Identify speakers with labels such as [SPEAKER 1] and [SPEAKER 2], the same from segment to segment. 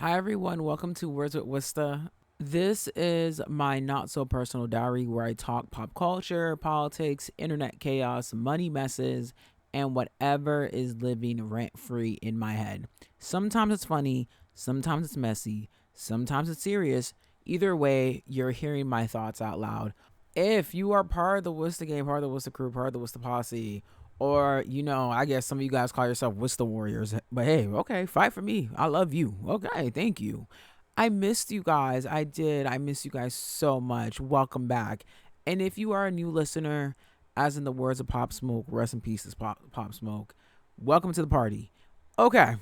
[SPEAKER 1] Hi, everyone. Welcome to Words with Wista. This is my not so personal diary where I talk pop culture, politics, internet chaos, money messes, and whatever is living rent free in my head. Sometimes it's funny, sometimes it's messy, sometimes it's serious. Either way, you're hearing my thoughts out loud. If you are part of the Wista game, part of the Wista crew, part of the Wista posse, or, I guess some of you guys call yourself Wista Warriors. But hey, okay, fight for me. I love you. Okay, thank you. I missed you guys. I did. I miss you guys so much. Welcome back. And if you are a new listener, as in the words of Pop Smoke, rest in peace, Pop Smoke. Welcome to the party. Okay,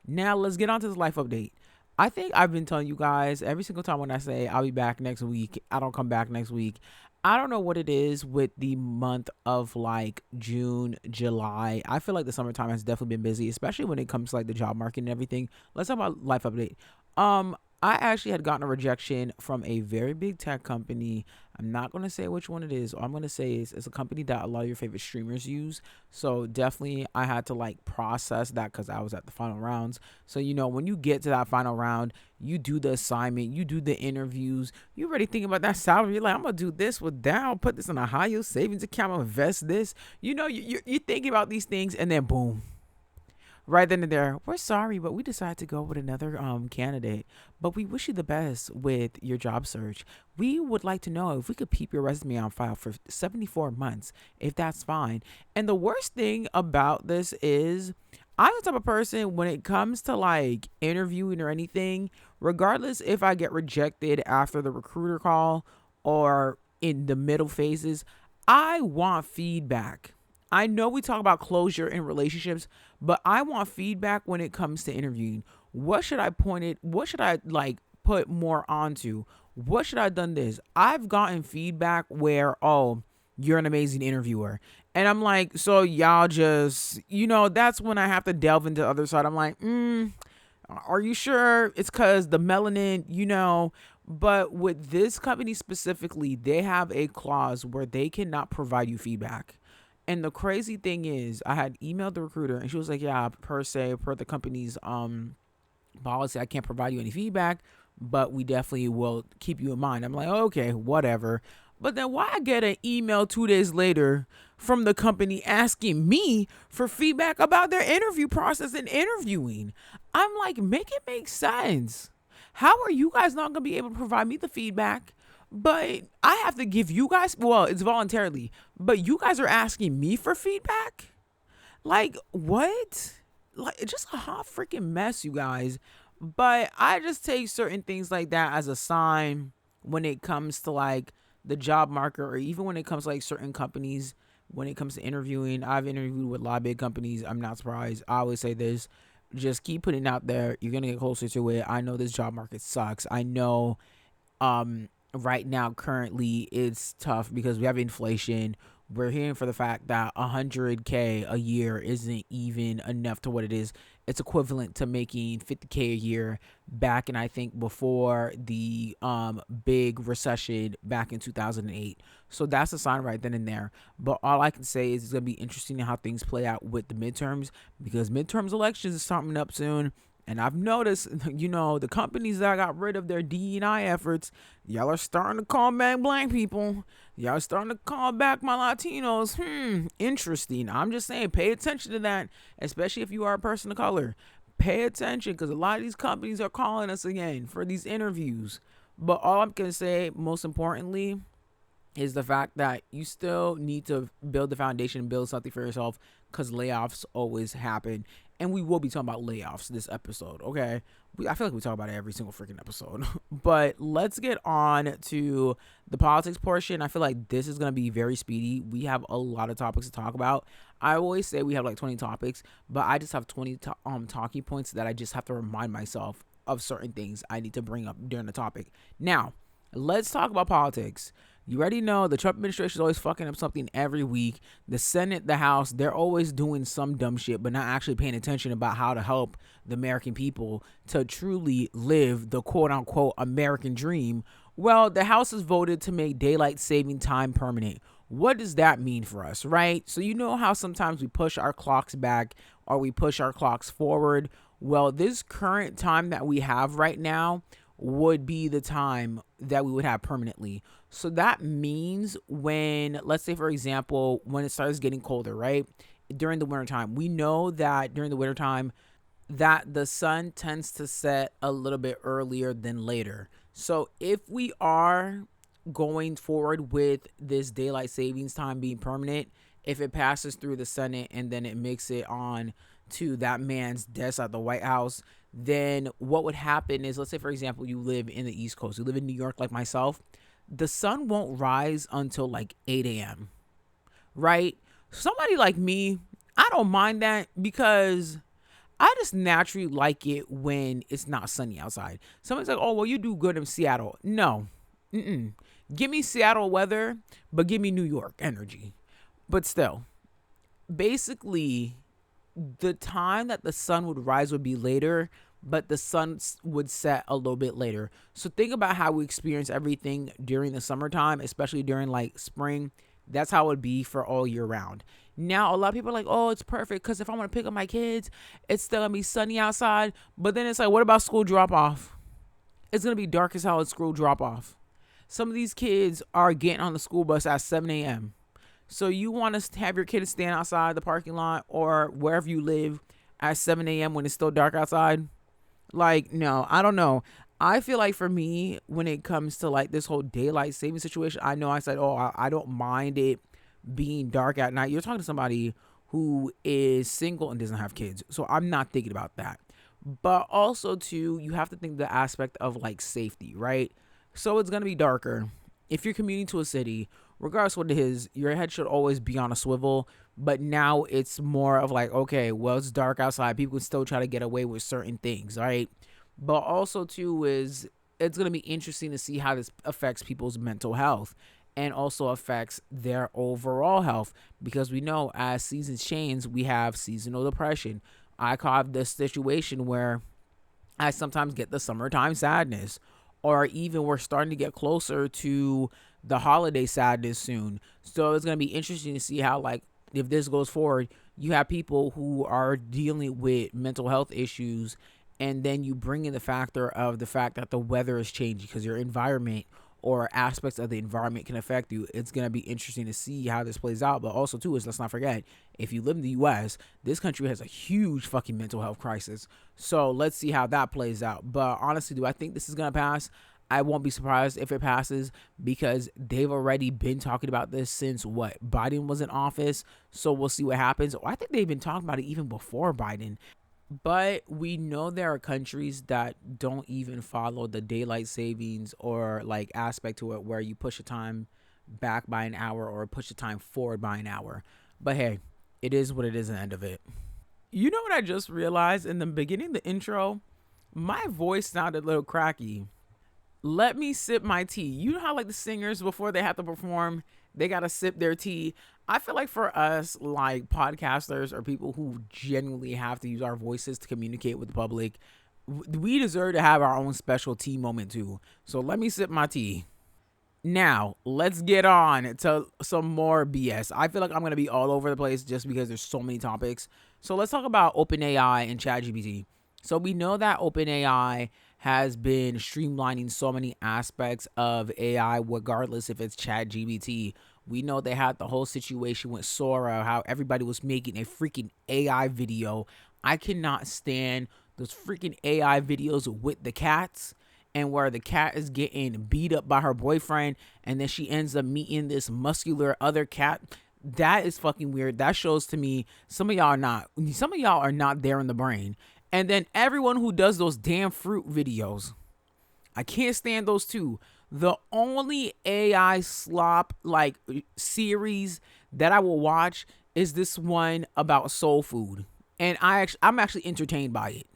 [SPEAKER 1] now let's get on to the life update. I think I've been telling you guys every single time when I say I'll be back next week, I don't come back next week. I don't know what it is with the month of like June, July. I feel like the summertime has definitely been busy, especially when it comes to like the job market and everything. Let's talk about life update. I actually had gotten a rejection from a very big tech company. I'm not going to say which one it is. All I'm going to say is it's a company that a lot of your favorite streamers use. So definitely I had to like process that because I was at the final rounds. So, when you get to that final round, you do the assignment, you do the interviews, you already thinking about that salary. You're like, I'm going to do this with that. I'll put this in a high yield savings account, I'll invest this. You're thinking about these things and then boom. Right then and there, we're sorry, but we decided to go with another candidate. But we wish you the best with your job search. We would like to know if we could keep your resume on file for 74 months, if that's fine. And the worst thing about this is I'm the type of person when it comes to like interviewing or anything, regardless if I get rejected after the recruiter call or in the middle phases, I want feedback. I know we talk about closure in relationships, but I want feedback when it comes to interviewing. What should I point it? What should I like put more onto? What should I have done this? I've gotten feedback where, oh, you're an amazing interviewer. And I'm like, so y'all just, that's when I have to delve into the other side. I'm like, are you sure it's because the melanin, But with this company specifically, they have a clause where they cannot provide you feedback. And the crazy thing is, I had emailed the recruiter and she was like, yeah, per the company's policy, I can't provide you any feedback, but we definitely will keep you in mind. I'm like, okay, whatever. But then why I get an email 2 days later from the company asking me for feedback about their interview process and interviewing? I'm like, make it make sense. How are you guys not going to be able to provide me the feedback? But I have to give you guys, well, it's voluntarily, but you guys are asking me for feedback? Like, what? Like, it's just a hot freaking mess, you guys. But I just take certain things like that as a sign when it comes to like the job market, or even when it comes to like certain companies, when it comes to interviewing. I've interviewed with a lot of big companies. I'm not surprised. I always say this, just keep putting it out there. You're going to get closer to it. I know this job market sucks. I know, right now currently it's tough because we have inflation. We're hearing for the fact that 100K a year isn't even enough to what it is. It's equivalent to making 50K a year back in, I think, before the big recession back in 2008. So that's a sign right then and there. But all I can say is it's going to be interesting how things play out with the midterms, because midterms elections is starting up soon. And I've noticed, the companies that got rid of their DE&I efforts, y'all are starting to call back black people. Y'all are starting to call back my Latinos. Interesting. I'm just saying, pay attention to that, especially if you are a person of color. Pay attention, because a lot of these companies are calling us again for these interviews. But all I'm going to say, most importantly, is the fact that you still need to build the foundation and build something for yourself, because layoffs always happen. And we will be talking about layoffs this episode, okay? I feel like we talk about it every single freaking episode. But let's get on to the politics portion. I feel like this is going to be very speedy. We have a lot of topics to talk about. I always say we have like 20 topics, but I just have 20 talking points that I just have to remind myself of certain things I need to bring up during the topic. Now, let's talk about politics. You already know the Trump administration is always fucking up something every week. The Senate, the House, they're always doing some dumb shit, but not actually paying attention about how to help the American people to truly live the quote unquote American dream. Well, the House has voted to make daylight saving time permanent. What does that mean for us, right? So you know how sometimes we push our clocks back or we push our clocks forward. Well, this current time that we have right now would be the time that we would have permanently. So that means when, let's say, for example, when it starts getting colder, right? During the wintertime, we know that during the wintertime, that the sun tends to set a little bit earlier than later. So if we are going forward with this daylight savings time being permanent, if it passes through the Senate and then it makes it on to that man's desk at the White House, then what would happen is, let's say, for example, you live in the East Coast, you live in New York like myself, the sun won't rise until like 8 a.m., right? Somebody like me, I don't mind that because I just naturally like it when it's not sunny outside. Somebody's like, oh, well, you do good in Seattle. No. Mm-mm. Give me Seattle weather, but give me New York energy. But still, basically, the time that the sun would rise would be later, but the sun would set a little bit later. So think about how we experience everything during the summertime, especially during like spring. That's how it would be for all year round. Now, a lot of people are like, oh, it's perfect because if I want to pick up my kids, it's still going to be sunny outside. But then it's like, what about school drop off? It's going to be dark as hell at school drop off. Some of these kids are getting on the school bus at 7 a.m. So you want to have your kids stand outside the parking lot or wherever you live at 7 a.m. when it's still dark outside? Like, no, I don't know. I feel like for me, when it comes to like this whole daylight saving situation, I know I said, oh, I don't mind it being dark at night. You're talking to somebody who is single and doesn't have kids. So I'm not thinking about that. But also, too, you have to think the aspect of like safety, right? So it's going to be darker. If you're commuting to a city, regardless what it is, your head should always be on a swivel. But now it's more of like, okay, well, it's dark outside. People can still try to get away with certain things, right? But also, too, is it's going to be interesting to see how this affects people's mental health and also affects their overall health. Because we know as seasons change, we have seasonal depression. I have this situation where I sometimes get the summertime sadness, or even we're starting to get closer to the holiday sadness soon. So it's going to be interesting to see how, like, if this goes forward, you have people who are dealing with mental health issues, and then you bring in the factor of the fact that the weather is changing because your environment or aspects of the environment can affect you. It's going to be interesting to see how this plays out. But also, too, is let's not forget, if you live in the U.S., this country has a huge fucking mental health crisis. So let's see how that plays out. But honestly, do I think this is going to pass? I won't be surprised if it passes because they've already been talking about this since what? Biden was in office. So we'll see what happens. I think they've been talking about it even before Biden. But we know there are countries that don't even follow the daylight savings or like aspect to it where you push the time back by an hour or push the time forward by an hour. But hey, it is what it is at the end of it. You know what I just realized in the beginning of the intro? My voice sounded a little cracky. Let me sip my tea. You know how like the singers before they have to perform, they got to sip their tea. I feel like for us, like podcasters or people who genuinely have to use our voices to communicate with the public, we deserve to have our own special tea moment too. So let me sip my tea. Now, let's get on to some more BS. I feel like I'm going to be all over the place just because there's so many topics. So let's talk about OpenAI and ChatGPT. So we know that OpenAI has been streamlining so many aspects of AI, regardless if it's ChatGPT. We know they had the whole situation with Sora, how everybody was making a freaking AI video. I cannot stand those freaking AI videos with the cats and where the cat is getting beat up by her boyfriend and then she ends up meeting this muscular other cat. That is fucking weird. That shows to me some of y'all are not there in the brain. And then everyone who does those damn fruit videos, I can't stand those two. The only AI slop like series that I will watch is this one about soul food. And I'm actually entertained by it.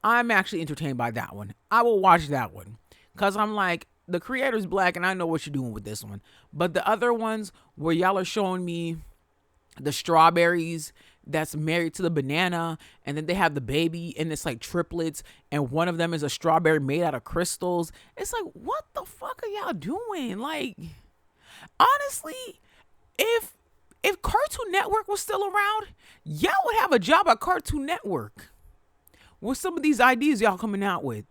[SPEAKER 1] I'm actually entertained by that one. I will watch that one. Because I'm like, the creator's black and I know what you're doing with this one. But the other ones where y'all are showing me the strawberries that's married to the banana and then they have the baby and it's like triplets and one of them is a strawberry made out of crystals. It's like, what the fuck are y'all doing? Like, honestly, if Cartoon Network was still around, y'all would have a job at Cartoon Network. with some of these ideas y'all coming out with.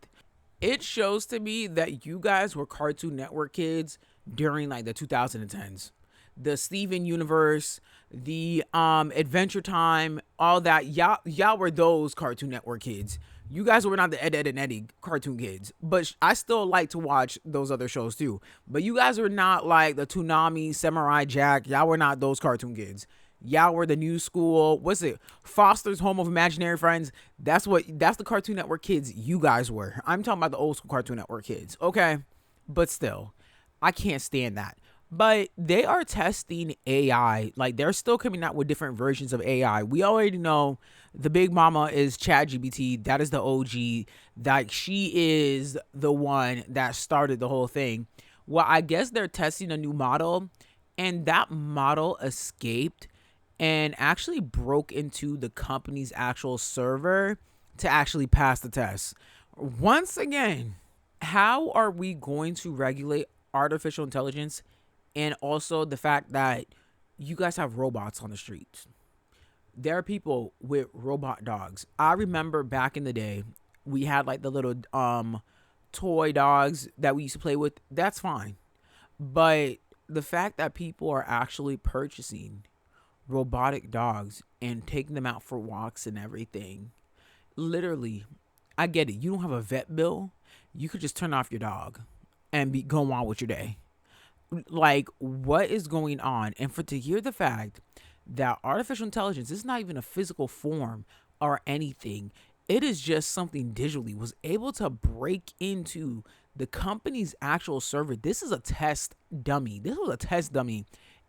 [SPEAKER 1] It shows to me that you guys were Cartoon Network kids during like the 2010s. The Steven Universe, the Adventure Time, all that. Y'all were those Cartoon Network kids. You guys were not the Ed, Ed, and Eddie cartoon kids. But I still like to watch those other shows too. But you guys were not like the Toonami, Samurai Jack. Y'all were not those cartoon kids. Y'all were the new school. What's it? Foster's Home of Imaginary Friends. That's the Cartoon Network kids you guys were. I'm talking about the old school Cartoon Network kids. Okay? But still, I can't stand that. But they are testing AI. Like, they're still coming out with different versions of AI. We already know the big mama is ChatGPT. That is the OG. Like, she is the one that started the whole thing. Well, I guess they're testing a new model, and that model escaped and actually broke into the company's actual server to actually pass the test. Once again, how are we going to regulate artificial intelligence? And also the fact that you guys have robots on the streets. There are people with robot dogs. I remember back in the day, we had like the little toy dogs that we used to play with. That's fine. But the fact that people are actually purchasing robotic dogs and taking them out for walks and everything. Literally, I get it. You don't have a vet bill. You could just turn off your dog and go on with your day. Like, what is going on? And to hear the fact that artificial intelligence is not even a physical form or anything, it is just something digitally, was able to break into the company's actual server. This is a test dummy. This was a test dummy.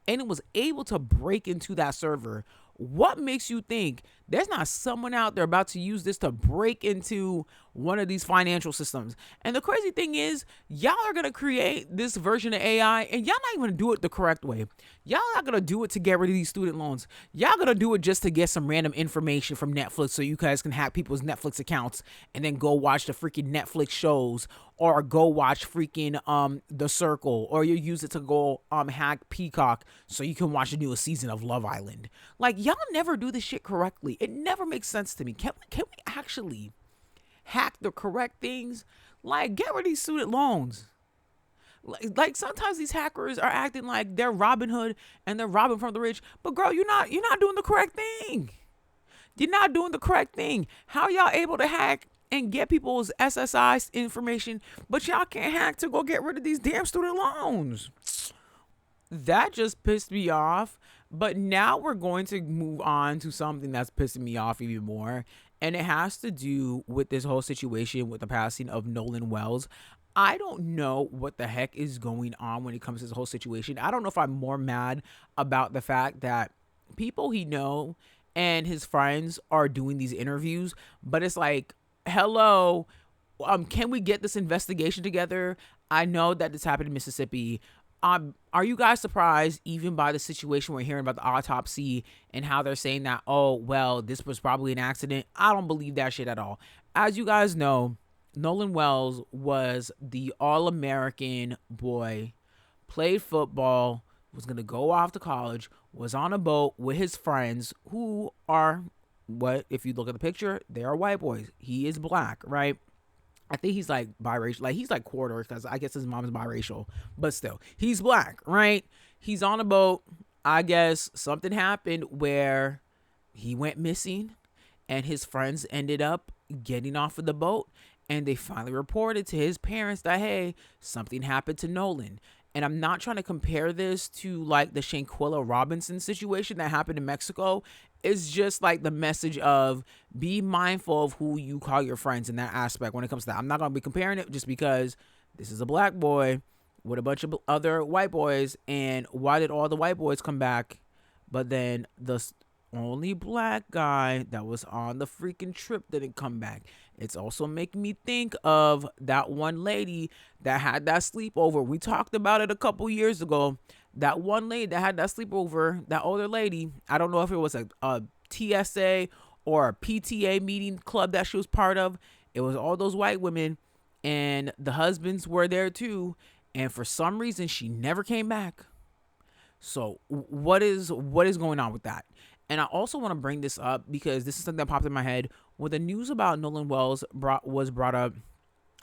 [SPEAKER 1] And it was able to break into that server. What makes you think there's not someone out there about to use this to break into one of these financial systems? And the crazy thing is, y'all are going to create this version of AI and y'all not even going to do it the correct way. Y'all not going to do it to get rid of these student loans. Y'all going to do it just to get some random information from Netflix so you guys can hack people's Netflix accounts and then go watch the freaking Netflix shows, or go watch freaking The Circle, or you use it to go hack Peacock so you can watch the newest season of Love Island. Like, y'all never do this shit correctly. It never makes sense to me. Can we actually hack the correct things? Like, get rid of these student loans. Like sometimes these hackers are acting like they're Robin Hood and they're robbing from the rich. But girl, you're not doing the correct thing. You're not doing the correct thing. How y'all able to hack and get people's SSI information, but y'all can't hack to go get rid of these damn student loans? That just pissed me off. But now we're going to move on to something that's pissing me off even more. And it has to do with this whole situation with the passing of Nolan Wells. I don't know what the heck is going on when it comes to this whole situation. I don't know if I'm more mad about the fact that people he know and his friends are doing these interviews, but it's like, hello, can we get this investigation together? I know that this happened in Mississippi. Are you guys surprised even by the situation we're hearing about the autopsy and how they're saying that, oh, well, this was probably an accident? I don't believe that shit at all. As you guys know, Nolan Wells was the All-American boy, played football, was going to go off to college, was on a boat with his friends who are, what, if you look at the picture, they are white boys. He is black, right? I think he's like biracial. Like, he's like quarter, because I guess his mom is biracial. But still, he's black, right? He's on a boat. I guess something happened where he went missing and his friends ended up getting off of the boat. And they finally reported to his parents that, hey, something happened to Nolan. And I'm not trying to compare this to like the Shanquella Robinson situation that happened in Mexico. It's just like the message of be mindful of who you call your friends in that aspect when it comes to that. I'm not going to be comparing it just because this is a black boy with a bunch of other white boys. And why did all the white boys come back? But then the only black guy that was on the freaking trip didn't come back. It's also making me think of that one lady that had that sleepover. We talked about it a couple years ago. That one lady that had that sleepover, that older lady, I don't know if it was a TSA or a PTA meeting club that she was part of. It was all those white women, and the husbands were there too. And for some reason, she never came back. So what is going on with that? And I also want to bring this up because this is something that popped in my head. when the news about Nolan Wells was brought up,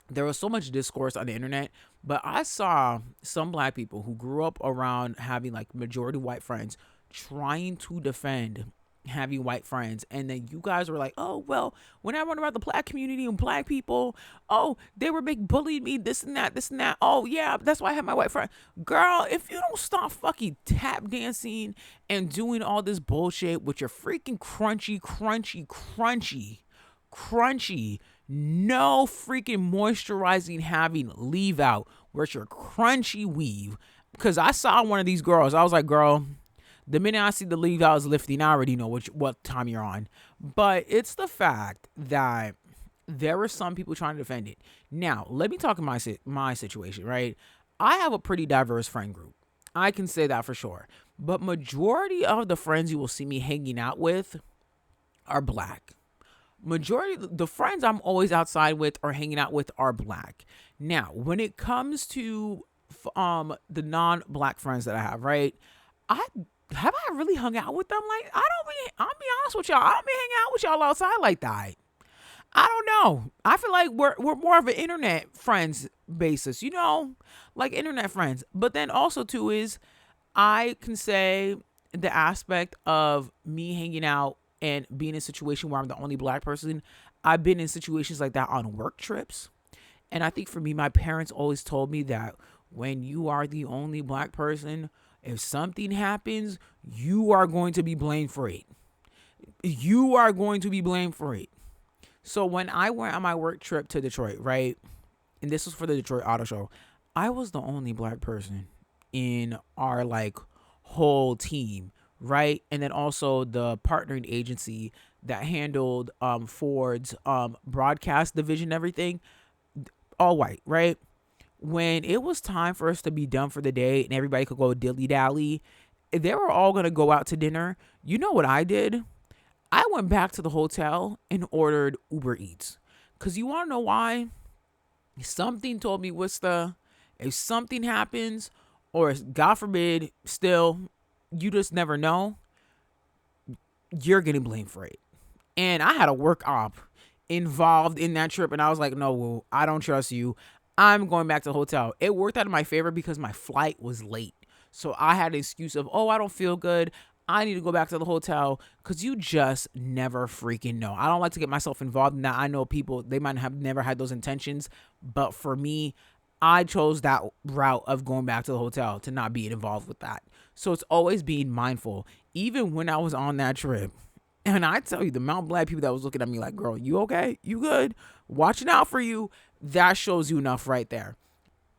[SPEAKER 1] there was so much discourse on the internet, but I saw some black people who grew up around having like majority white friends trying to defend having white friends. And then you guys were like, oh, well, when I run around the black community and black people, oh, they were big bullied me, this and that, this and that. Oh, yeah, that's why I have my white friend. Girl, if you don't stop fucking tap dancing and doing all this bullshit with your freaking crunchy, no freaking moisturizing having leave out, where's your crunchy weave? Because I saw one of these girls, I was like, girl, the minute I see the leave out is lifting, I already know what time you're on. But it's the fact that there are some people trying to defend it. Now, let me talk about my situation, right? I have a pretty diverse friend group. I can say that for sure. But majority of the friends you will see me hanging out with are black. Majority of the friends I'm always outside with or hanging out with are black. Now, when it comes to the non-black friends that I have, right? Have I really hung out with them? Like, I'll be honest with y'all. I don't be hanging out with y'all outside like that. I don't know. I feel like we're more of an internet friends basis, like internet friends. But then also too is I can say the aspect of me hanging out and being in a situation where I'm the only black person. I've been in situations like that on work trips. And I think for me, my parents always told me that when you are the only black person, if something happens, you are going to be blamed for it. You are going to be blamed for it. So when I went on my work trip to Detroit, right? And this was for the Detroit Auto Show. I was the only black person in our like whole team, right? And then also the partnering agency that handled Ford's broadcast division, everything, all white, right? When it was time for us to be done for the day and everybody could go dilly-dally, they were all going to go out to dinner. You know what I did? I went back to the hotel and ordered Uber Eats. Because you want to know why? Something told me, if something happens, or God forbid, still, you just never know, you're getting blamed for it. And I had a work op involved in that trip, and I was like, no, I don't trust you. I'm going back to the hotel. It worked out in my favor because my flight was late. So I had an excuse of, I don't feel good. I need to go back to the hotel, because you just never freaking know. I don't like to get myself involved in that. I know people, they might have never had those intentions. But for me, I chose that route of going back to the hotel to not be involved with that. So it's always being mindful. Even when I was on that trip, and I tell you, the amount of black people that was looking at me like, girl, you okay? You good? Watching out for you. That shows you enough right there.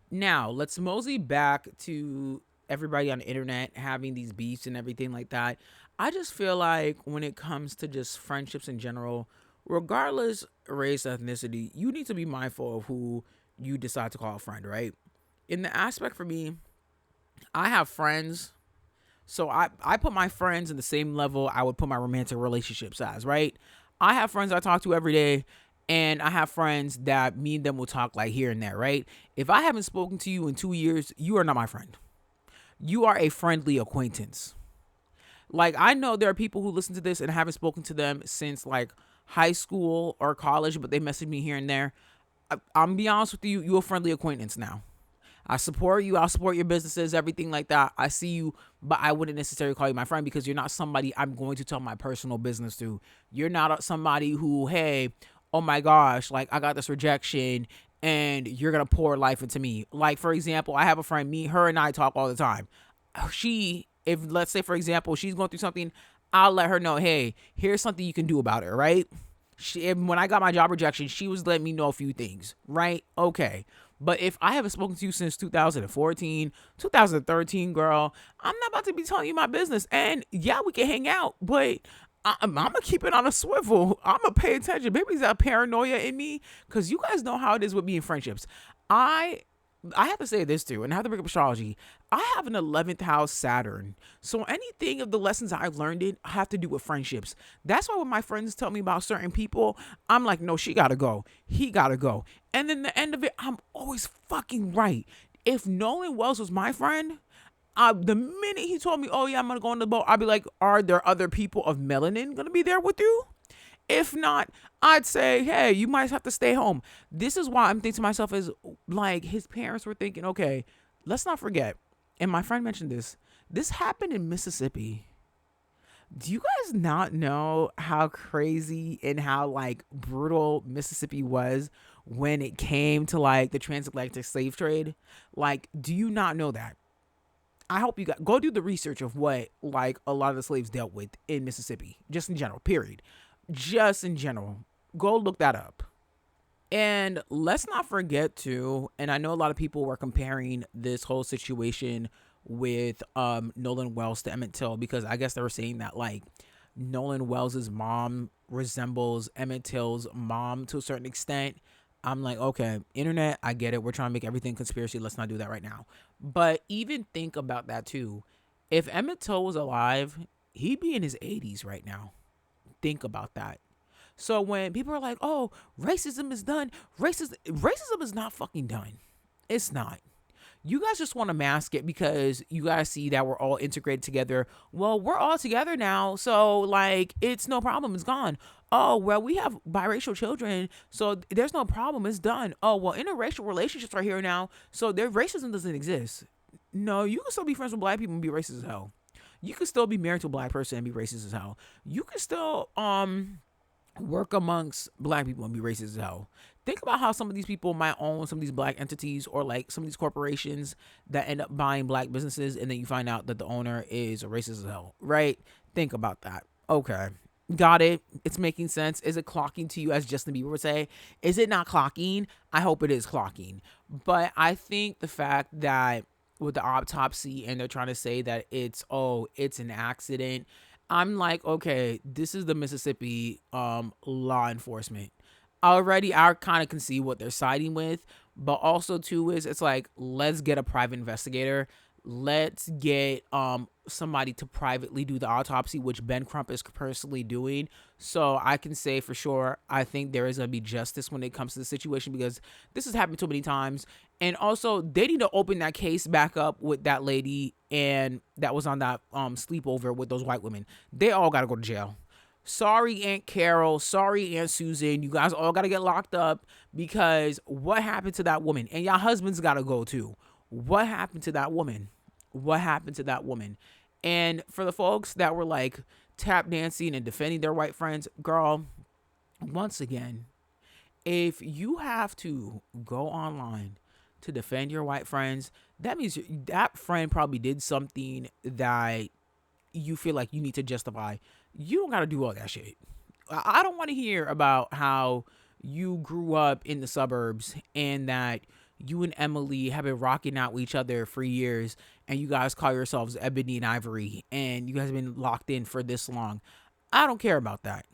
[SPEAKER 1] Now, let's mosey back to everybody on the internet having these beefs and everything like that. I just feel like when it comes to just friendships in general, regardless race, ethnicity, you need to be mindful of who you decide to call a friend, right? In the aspect for me, I have friends. So I put my friends in the same level I would put my romantic relationships as, right? I have friends I talk to every day, and I have friends that me and them will talk like here and there, right? If I haven't spoken to you in 2 years, you are not my friend. You are a friendly acquaintance. Like, I know there are people who listen to this and haven't spoken to them since like high school or college, but they message me here and there. I'm gonna be honest with you, you're a friendly acquaintance now. I support you. I'll support your businesses, everything like that. I see you, but I wouldn't necessarily call you my friend because you're not somebody I'm going to tell my personal business to. You're not somebody who, hey, oh my gosh, like I got this rejection and you're going to pour life into me. Like, for example, I have a friend, her and I talk all the time. If let's say, for example, she's going through something, I'll let her know, hey, here's something you can do about it, right? When I got my job rejection, she was letting me know a few things, right? Okay. But if I haven't spoken to you since 2014, 2013, girl, I'm not about to be telling you my business. And yeah, we can hang out, but I'm going to keep it on a swivel. I'm going to pay attention. Maybe there's that paranoia in me, because you guys know how it is with me in friendships. I have to say this too, and I have to bring up astrology. I have an 11th house Saturn. So anything of the lessons I've learned in have to do with friendships. That's why when my friends tell me about certain people, I'm like, no, she got to go. He got to go. And then the end of it, I'm always fucking right. If Nolan Wells was my friend, the minute he told me, oh yeah, I'm going to go on the boat, I'd be like, are there other people of melanin going to be there with you? If not, I'd say, hey, you might have to stay home. This is why I'm thinking to myself is like his parents were thinking, okay, let's not forget. And my friend mentioned this. This happened in Mississippi. Do you guys not know how crazy and how like brutal Mississippi was when it came to like the transatlantic slave trade? Like, do you not know that? I hope you go do the research of what like a lot of the slaves dealt with in Mississippi, just in general, period. Just in general. Go look that up. And let's not forget too, and I know a lot of people were comparing this whole situation with Nolan Wells to Emmett Till, because I guess they were saying that like Nolan Wells's mom resembles Emmett Till's mom to a certain extent. I'm like, okay, internet, I get it. We're trying to make everything conspiracy. Let's not do that right now. But even think about that too. If Emmett Till was alive, he'd be in his 80s right now. Think about that. So when people are like, oh, racism is done, racism is not fucking done. It's not. You guys just want to mask it because you guys see that we're all integrated together. Well, we're all together now, so like it's no problem. It's gone. Oh, well, we have biracial children, so there's no problem. It's done. Oh, well, interracial relationships are here now, so their racism doesn't exist. No, you can still be friends with black people and be racist as hell. You can still be married to a black person and be racist as hell. You can still work amongst black people and be racist as hell. Think about how some of these people might own some of these black entities or like some of these corporations that end up buying black businesses, and then you find out that the owner is a racist as hell, right? Think about that. Okay. Got it. It's making sense. Is it clocking to you, as Justin Bieber would say? Is it not clocking? I hope it is clocking. But I think the fact that with the autopsy and they're trying to say that it's an accident, I'm like, okay, this is the Mississippi law enforcement. Already, I kind of can see what they're siding with, but also too is it's like, let's get a private investigator. Let's get somebody to privately do the autopsy, which Ben Crump is personally doing. So I can say for sure, I think there is going to be justice when it comes to the situation, because this has happened too many times. And also, they need to open that case back up with that lady and that was on that sleepover with those white women. They all got to go to jail. Sorry, Aunt Carol. Sorry, Aunt Susan. You guys all got to get locked up, because what happened to that woman? And your husbands got to go too. What happened to that woman? What happened to that woman? And for the folks that were like tap dancing and defending their white friends, girl, once again, if you have to go online to defend your white friends, that means that friend probably did something that you feel like you need to justify. You don't got to do all that shit. I don't want to hear about how you grew up in the suburbs and that you and Emily have been rocking out with each other for years, and you guys call yourselves Ebony and Ivory, and you guys have been locked in for this long. I don't care about that.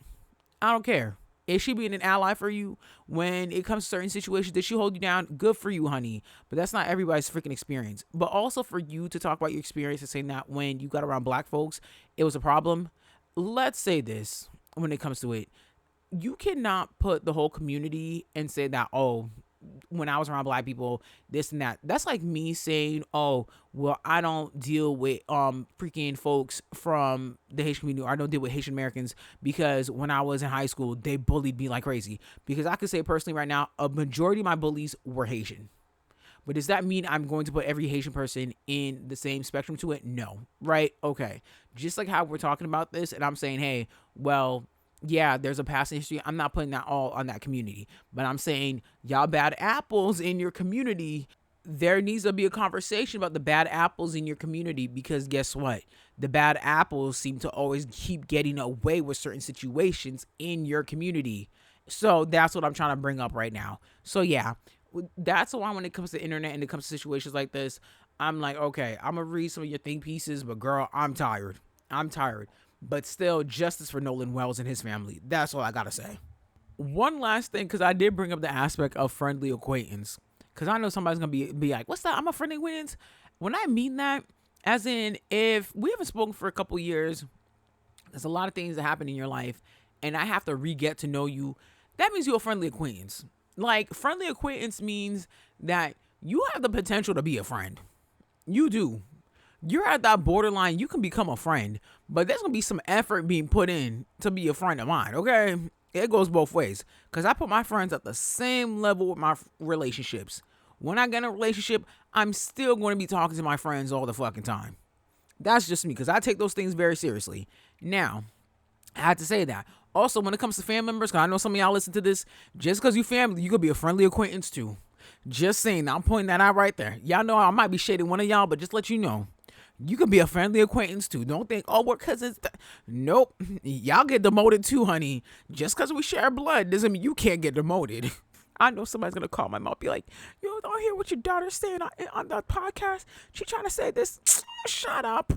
[SPEAKER 1] I don't care. Is she being an ally for you when it comes to certain situations? Did she hold you down? Good for you, honey. But that's not everybody's freaking experience. But also for you to talk about your experience and saying that when you got around black folks, it was a problem. Let's say this when it comes to it. You cannot put the whole community and say that, oh, when I was around black people, this and that. That's like me saying, oh, well, I don't deal with freaking folks from the Haitian community, or I don't deal with Haitian Americans because when I was in high school, they bullied me like crazy. Because I could say personally right now, a majority of my bullies were Haitian. But does that mean I'm going to put every Haitian person in the same spectrum to it? No. Right? Okay. Just like how we're talking about this, and I'm saying, hey, well, yeah, there's a past history. I'm not putting that all on that community, but I'm saying y'all bad apples in your community. There needs to be a conversation about the bad apples in your community, because guess what? The bad apples seem to always keep getting away with certain situations in your community. So that's what I'm trying to bring up right now. So yeah, that's why when it comes to internet and it comes to situations like this, I'm like, okay, I'm going to read some of your think pieces, but girl, I'm tired. But still, justice for Nolan Wells and his family. That's all I gotta say. One last thing, because I did bring up the aspect of friendly acquaintance. Because I know somebody's going to be like, what's that? I'm a friendly acquaintance. When I mean that, as in, if we haven't spoken for a couple years, there's a lot of things that happen in your life, and I have to re-get to know you. That means you're a friendly acquaintance. Like, friendly acquaintance means that you have the potential to be a friend. You do. You're at that borderline. You can become a friend, but there's going to be some effort being put in to be a friend of mine, okay? It goes both ways. Because I put my friends at the same level with my relationships. When I get in a relationship, I'm still going to be talking to my friends all the fucking time. That's just me, because I take those things very seriously. Now, I had to say that. Also, when it comes to family members, because I know some of y'all listen to this, just because you family, you could be a friendly acquaintance too. Just saying, I'm pointing that out right there. Y'all know I might be shading one of y'all, but just let you know. You could be a friendly acquaintance too. Don't think, oh, we're cousins. Nope. Y'all get demoted too, honey. Just because we share blood doesn't mean you can't get demoted. I know somebody's going to call my mom, be like, you don't hear what your daughter's saying on the podcast? She trying to say this. Shut up.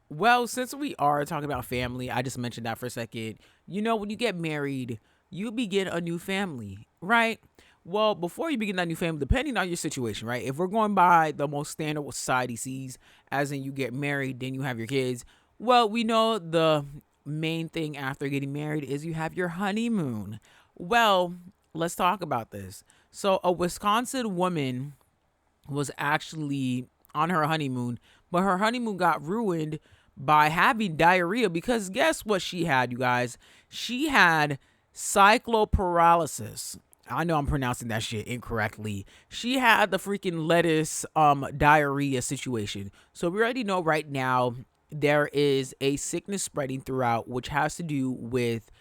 [SPEAKER 1] Well, since we are talking about family, I just mentioned that for a second. You know, when you get married, you begin a new family, right? Well, before you begin that new family, depending on your situation, right? If we're going by the most standard what society sees, as in you get married, then you have your kids. Well, we know the main thing after getting married is you have your honeymoon. Well, let's talk about this. So a Wisconsin woman was actually on her honeymoon, but her honeymoon got ruined by having diarrhea because guess what she had, you guys? She had cycloparalysis. I know I'm pronouncing that shit incorrectly. She had the freaking lettuce diarrhea situation. So we already know right now there is a sickness spreading throughout, which has to do with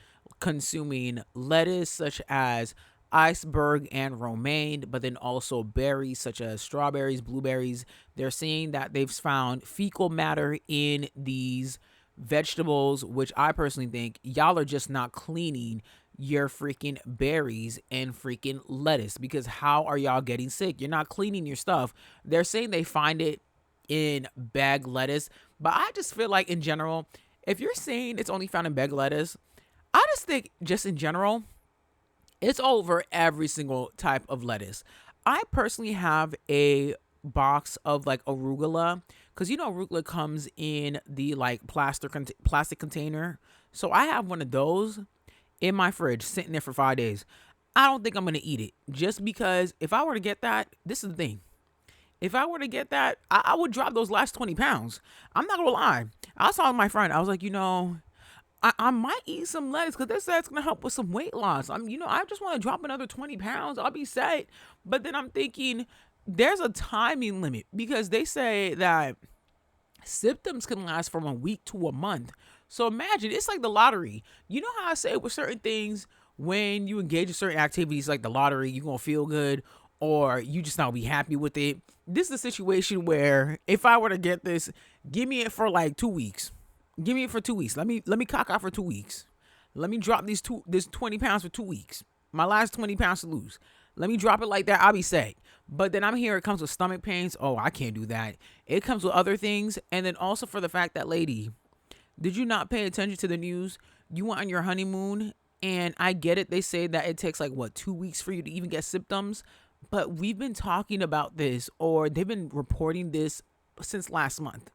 [SPEAKER 1] consuming lettuce such as iceberg and romaine, but then also berries such as strawberries, blueberries. They're saying that they've found fecal matter in these vegetables, which I personally think y'all are just not cleaning your freaking berries and freaking lettuce, because how are y'all getting sick? You're not cleaning your stuff. They're saying they find it in bag lettuce, but I just feel like in general, if you're saying it's only found in bag lettuce, I just think just in general, it's over every single type of lettuce. I personally have a box of like arugula, because you know arugula comes in the like plastic container. So I have one of those in my fridge sitting there for 5 days. I don't think I'm going to eat it, just because if I were to get that, this is the thing. If I were to get that, I would drop those last 20 pounds. I'm not going to lie. I was talking to my friend. I was like, I might eat some lettuce because they said it's going to help with some weight loss. I just want to drop another 20 pounds. I'll be set. But then I'm thinking there's a timing limit, because they say that symptoms can last from a week to a month. So imagine, it's like the lottery. You know how I say with certain things, when you engage in certain activities like the lottery, you're going to feel good or you just not be happy with it. This is a situation where if I were to get this, give me it for like 2 weeks. Give me it for 2 weeks. Let me cock out for 2 weeks. Let me drop this 20 pounds for 2 weeks. My last 20 pounds to lose. Let me drop it like that. I'll be set. But then I'm here. It comes with stomach pains. Oh, I can't do that. It comes with other things. And then also for the fact that, lady, did you not pay attention to the news? You went on your honeymoon, and I get it. They say that it takes 2 weeks for you to even get symptoms. But we've been talking about this, or they've been reporting this since last month.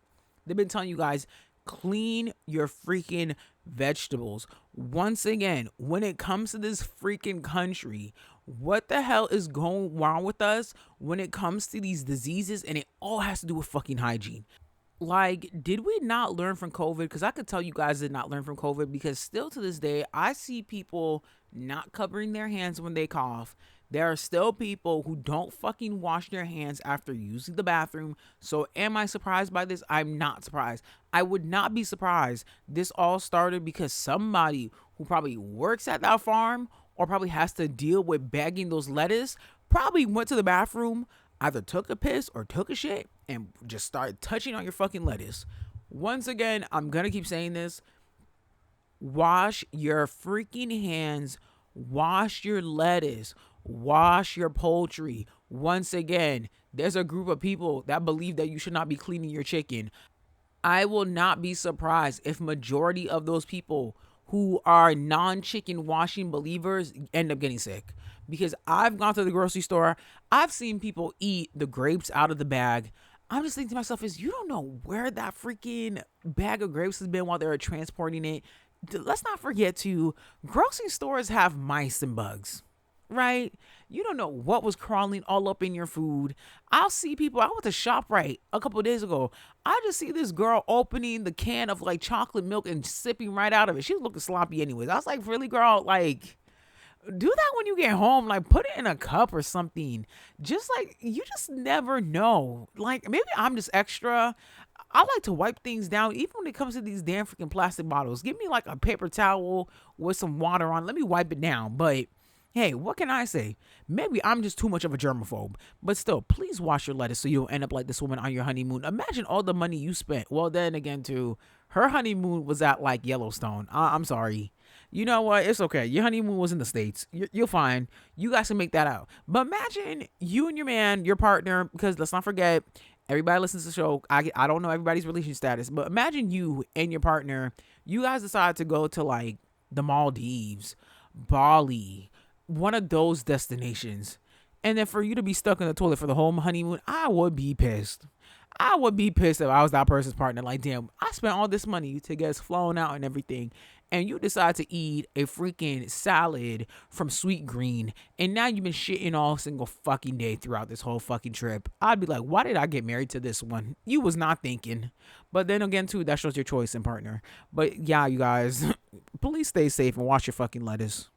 [SPEAKER 1] They've been telling you guys, clean your freaking vegetables. Once again, when it comes to this freaking country, what the hell is going wrong with us when it comes to these diseases? And it all has to do with fucking hygiene. Did we not learn from COVID? Because I could tell you guys did not learn from COVID, because still to this day, I see people not covering their hands when they cough. There are still people who don't fucking wash their hands after using the bathroom. So am I surprised by this? I'm not surprised. I would not be surprised. This all started because somebody who probably works at that farm or probably has to deal with bagging those lettuce probably went to the bathroom, either took a piss or took a shit, and just started touching on your fucking lettuce. Once again, I'm going to keep saying this. Wash your freaking hands. Wash your lettuce. Wash your poultry. Once again, there's a group of people that believe that you should not be cleaning your chicken. I will not be surprised if majority of those people who are non-chicken washing believers end up getting sick. Because I've gone to the grocery store, I've seen people eat the grapes out of the bag. I'm just thinking to myself, you don't know where that freaking bag of grapes has been while they were transporting it. Let's not forget to, grocery stores have mice and bugs, right? You don't know what was crawling all up in your food. I'll see people, I went to ShopRite a couple of days ago. I just see this girl opening the can of chocolate milk and sipping right out of it. She was looking sloppy anyways. I was like, really, girl? Do that when you get home. Like, put it in a cup or something. Just like, you just never know. Like, maybe I'm just extra. I like to wipe things down, even when it comes to these damn freaking plastic bottles. Give me like a paper towel with some water on. Let me wipe it down. But hey, what can I say? Maybe I'm just too much of a germaphobe. But still, please wash your lettuce so you don't end up like this woman on your honeymoon. Imagine all the money you spent. Well, then again, too, her honeymoon was at like Yellowstone. I'm sorry. You know what? It's okay. Your honeymoon was in the States. You're fine. You guys can make that out. But imagine you and your man, your partner, because let's not forget, everybody listens to the show. I don't know everybody's relationship status, but imagine you and your partner, you guys decide to go to like the Maldives, Bali, one of those destinations. And then for you to be stuck in the toilet for the whole honeymoon, I would be pissed. I would be pissed if I was that person's partner. Like, damn, I spent all this money to get us flown out and everything, and you decide to eat a freaking salad from Sweet Green, and now you've been shitting all single fucking day throughout this whole fucking trip. I'd be like, why did I get married to this one? You was not thinking. But then again, too, that shows your choice in partner. But yeah, you guys, please stay safe and wash your fucking lettuce.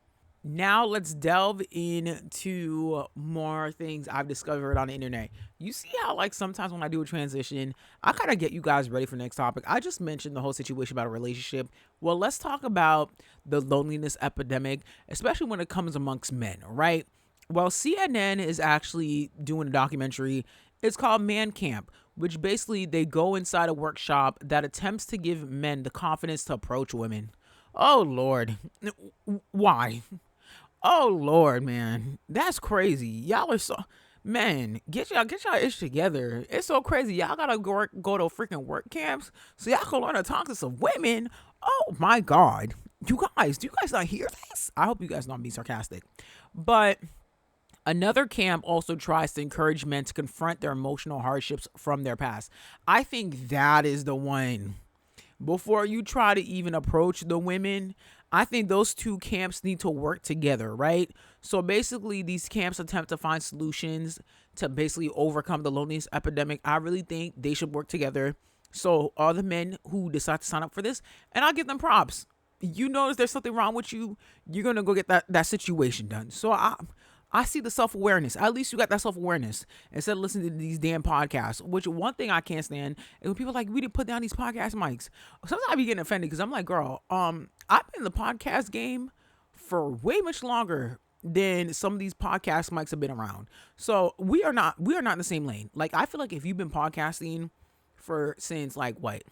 [SPEAKER 1] Now let's delve into more things I've discovered on the internet. You see how like sometimes when I do a transition, I kind of get you guys ready for the next topic. I just mentioned the whole situation about a relationship. Well, let's talk about the loneliness epidemic, especially when it comes amongst men, right? Well, CNN is actually doing a documentary. It's called Man Camp, which basically they go inside a workshop that attempts to give men the confidence to approach women. Oh, Lord. Why? Oh Lord, man, that's crazy. Y'all are so, man. Get y'all ish together. It's so crazy. Y'all gotta go to freaking work camps so y'all can learn to talk to some women. Oh my God, you guys, do you guys not hear this? I hope you guys not be sarcastic, but another camp also tries to encourage men to confront their emotional hardships from their past. I think that is the one. Before you try to even approach the women, I think those two camps need to work together, right? So basically, these camps attempt to find solutions to basically overcome the loneliness epidemic. I really think they should work together. So all the men who decide to sign up for this, and I'll give them props. You notice there's something wrong with you, you're going to go get that situation done. So I see the self-awareness. At least you got that self-awareness instead of listening to these damn podcasts, which one thing I can't stand is when people are like, we didn't put down these podcast mics. Sometimes I be getting offended because I'm like, girl, I've been in the podcast game for way much longer than some of these podcast mics have been around. So we are not in the same lane. Like, I feel like if you've been podcasting since like what?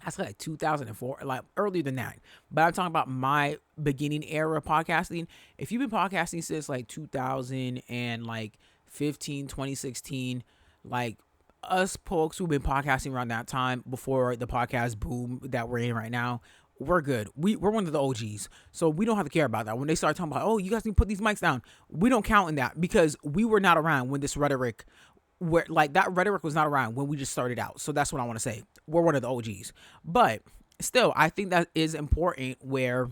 [SPEAKER 1] That's like 2004, like earlier than that. But I'm talking about my beginning era of podcasting. If you've been podcasting since like 2015, 2016, like us folks who've been podcasting around that time before the podcast boom that we're in right now, we're good. We're one of the OGs. So we don't have to care about that. When they start talking about, oh, you guys need to put these mics down, we don't count in that because we were not around when this rhetoric, where like that rhetoric was not around when we just started out. So that's what I want to say. We're one of the OGs. But still, I think that is important where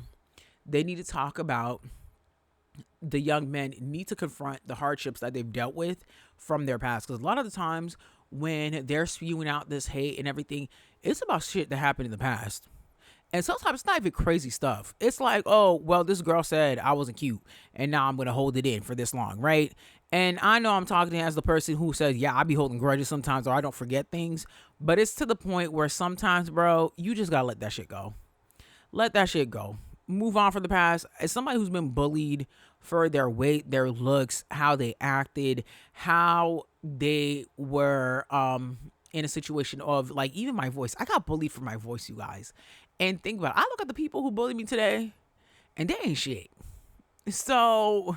[SPEAKER 1] they need to talk about the young men need to confront the hardships that they've dealt with from their past. Because a lot of the times when they're spewing out this hate and everything, it's about shit that happened in the past. And sometimes it's not even crazy stuff. It's like, oh, well, this girl said I wasn't cute, and now I'm going to hold it in for this long, right? And I know I'm talking as the person who says, yeah, I be holding grudges sometimes, or I don't forget things. But it's to the point where sometimes, bro, you just got to let that shit go. Let that shit go. Move on from the past. As somebody who's been bullied for their weight, their looks, how they acted, how they were in a situation of, like, even my voice. I got bullied for my voice, you guys. And think about it. I look at the people who bullied me today, and they ain't shit. So,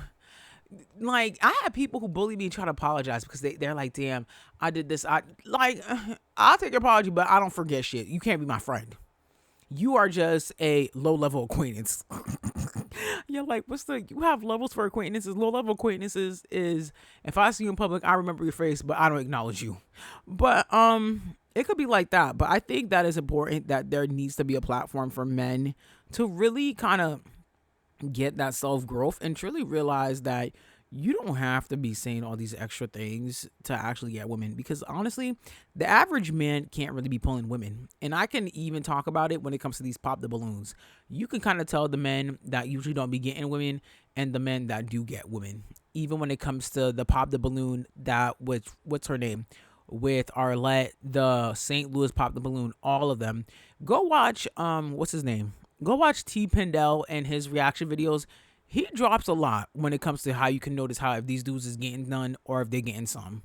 [SPEAKER 1] like, I had people who bullied me and try to apologize because they're like, damn, I did this. I'll take your apology, but I don't forget shit. You can't be my friend. You are just a low-level acquaintance. You're like, you have levels for acquaintances. Low-level acquaintances is, if I see you in public, I remember your face, but I don't acknowledge you. But, it could be like that, but I think that is important that there needs to be a platform for men to really kind of get that self-growth and truly realize that you don't have to be saying all these extra things to actually get women, because honestly, the average man can't really be pulling women. And I can even talk about it when it comes to these pop the balloons. You can kind of tell the men that usually don't be getting women and the men that do get women. Even when it comes to the Pop the Balloon, that with what's her name, with Arlette, the St. Louis Pop the Balloon, all of them. Go watch what's his name? Go watch T Pendel and his reaction videos. He drops a lot when it comes to how you can notice how if these dudes is getting none or if they're getting some.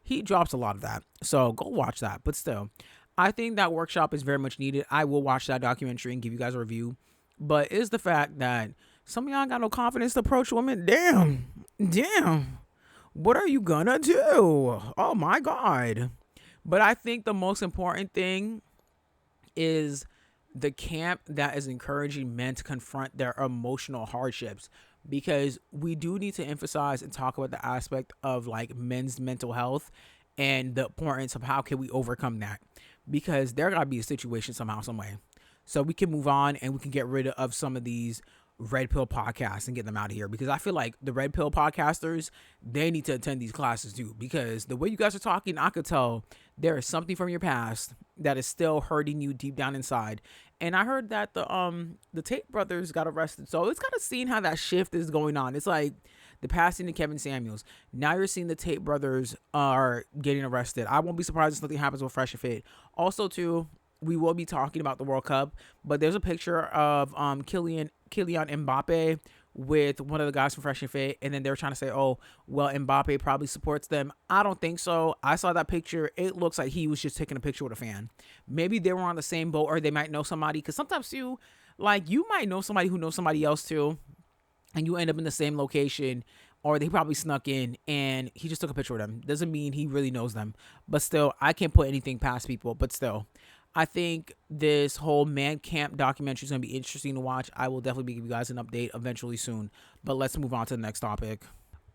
[SPEAKER 1] He drops a lot of that. So go watch that. But still, I think that workshop is very much needed. I will watch that documentary and give you guys a review. But it's the fact that some of y'all got no confidence to approach women. Damn. What are you gonna do? Oh my God. But I think the most important thing is the camp that is encouraging men to confront their emotional hardships, because we do need to emphasize and talk about the aspect of like men's mental health and the importance of how can we overcome that, because there gotta be a situation somehow, some way, so we can move on and we can get rid of some of these red pill podcasts and get them out of here. Because I feel like the red pill podcasters, they need to attend these classes too, because the way you guys are talking, I could tell there is something from your past that is still hurting you deep down inside. And I heard that the Tate brothers got arrested, so it's kind of seeing how that shift is going on. It's like the passing of Kevin Samuels. Now you're seeing the Tate brothers are getting arrested. I won't be surprised if something happens with Fresh and Fit. Also too, we will be talking about the World Cup, but there's a picture of Kylian Mbappe with one of the guys from Fresh and Fit, and then they were trying to say, oh, well, Mbappe probably supports them. I don't think so. I saw that picture. It looks like he was just taking a picture with a fan. Maybe they were on the same boat, or they might know somebody, because sometimes too, like, you might know somebody who knows somebody else too, and you end up in the same location, or they probably snuck in and he just took a picture with them. Doesn't mean he really knows them, but still, I can't put anything past people. But still, I think this whole man camp documentary is going to be interesting to watch. I will definitely give you guys an update eventually soon. But let's move on to the next topic.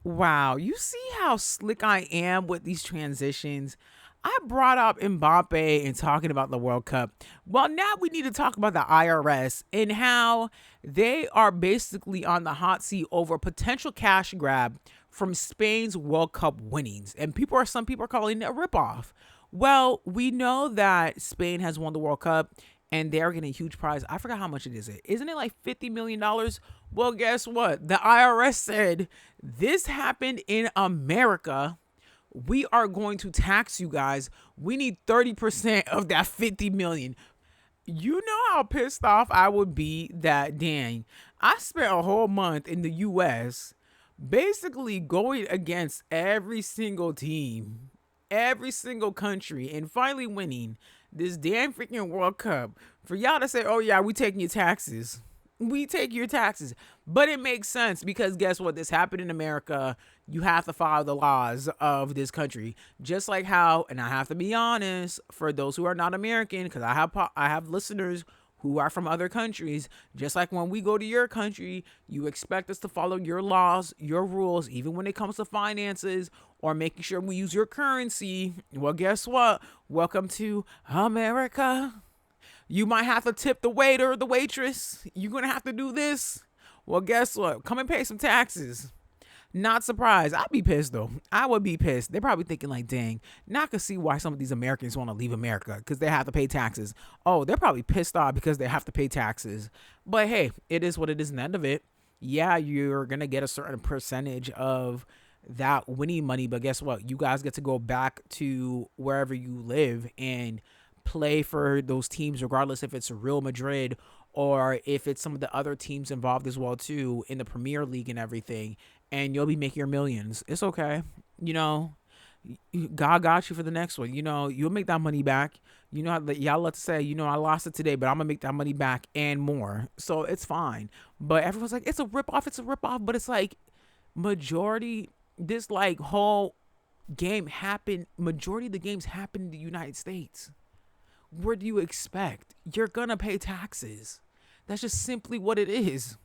[SPEAKER 1] Wow, you see how slick I am with these transitions? I brought up Mbappe and talking about the World Cup. Well, now we need to talk about the IRS and how they are basically on the hot seat over potential cash grab from Spain's World Cup winnings. And some people are calling it a ripoff. Well, we know that Spain has won the World Cup and they're getting a huge prize. I forgot how much it is. Isn't it like $50 million? Well, guess what? The IRS said this happened in America. We are going to tax you guys. We need 30% of that 50 million. You know how pissed off I would be that, dang, I spent a whole month in the US basically going against every single team, every single country, and finally winning this damn freaking World Cup for y'all to say, oh yeah, we taking your taxes. We take your taxes. But it makes sense, because guess what? This happened in America. You have to follow the laws of this country. Just like how, and I have to be honest, for those who are not American, because I have listeners who are from other countries, just like when we go to your country, you expect us to follow your laws, your rules, even when it comes to finances or making sure we use your currency. Well, guess what? Welcome to America. You might have to tip the waiter or the waitress. You're going to have to do this. Well, guess what? Come and pay some taxes. Not surprised. I'd be pissed, though. I would be pissed. They're probably thinking like, dang, now I can see why some of these Americans want to leave America, because they have to pay taxes. Oh, they're probably pissed off because they have to pay taxes. But hey, it is what it is in the end of it. Yeah, you're going to get a certain percentage of that winning money. But guess what? You guys get to go back to wherever you live and play for those teams, regardless if it's Real Madrid or if it's some of the other teams involved as well too in the Premier League and everything, and you'll be making your millions. It's okay. You know, God got you for the next one. You know, you'll make that money back. You know, y'all love to say, you know, I lost it today, but I'm gonna make that money back and more. So it's fine. But everyone's like, it's a ripoff. It's a ripoff. But it's like majority, this like whole game happened. Majority of the games happen in the United States. What do you expect? You're gonna pay taxes. That's just simply what it is.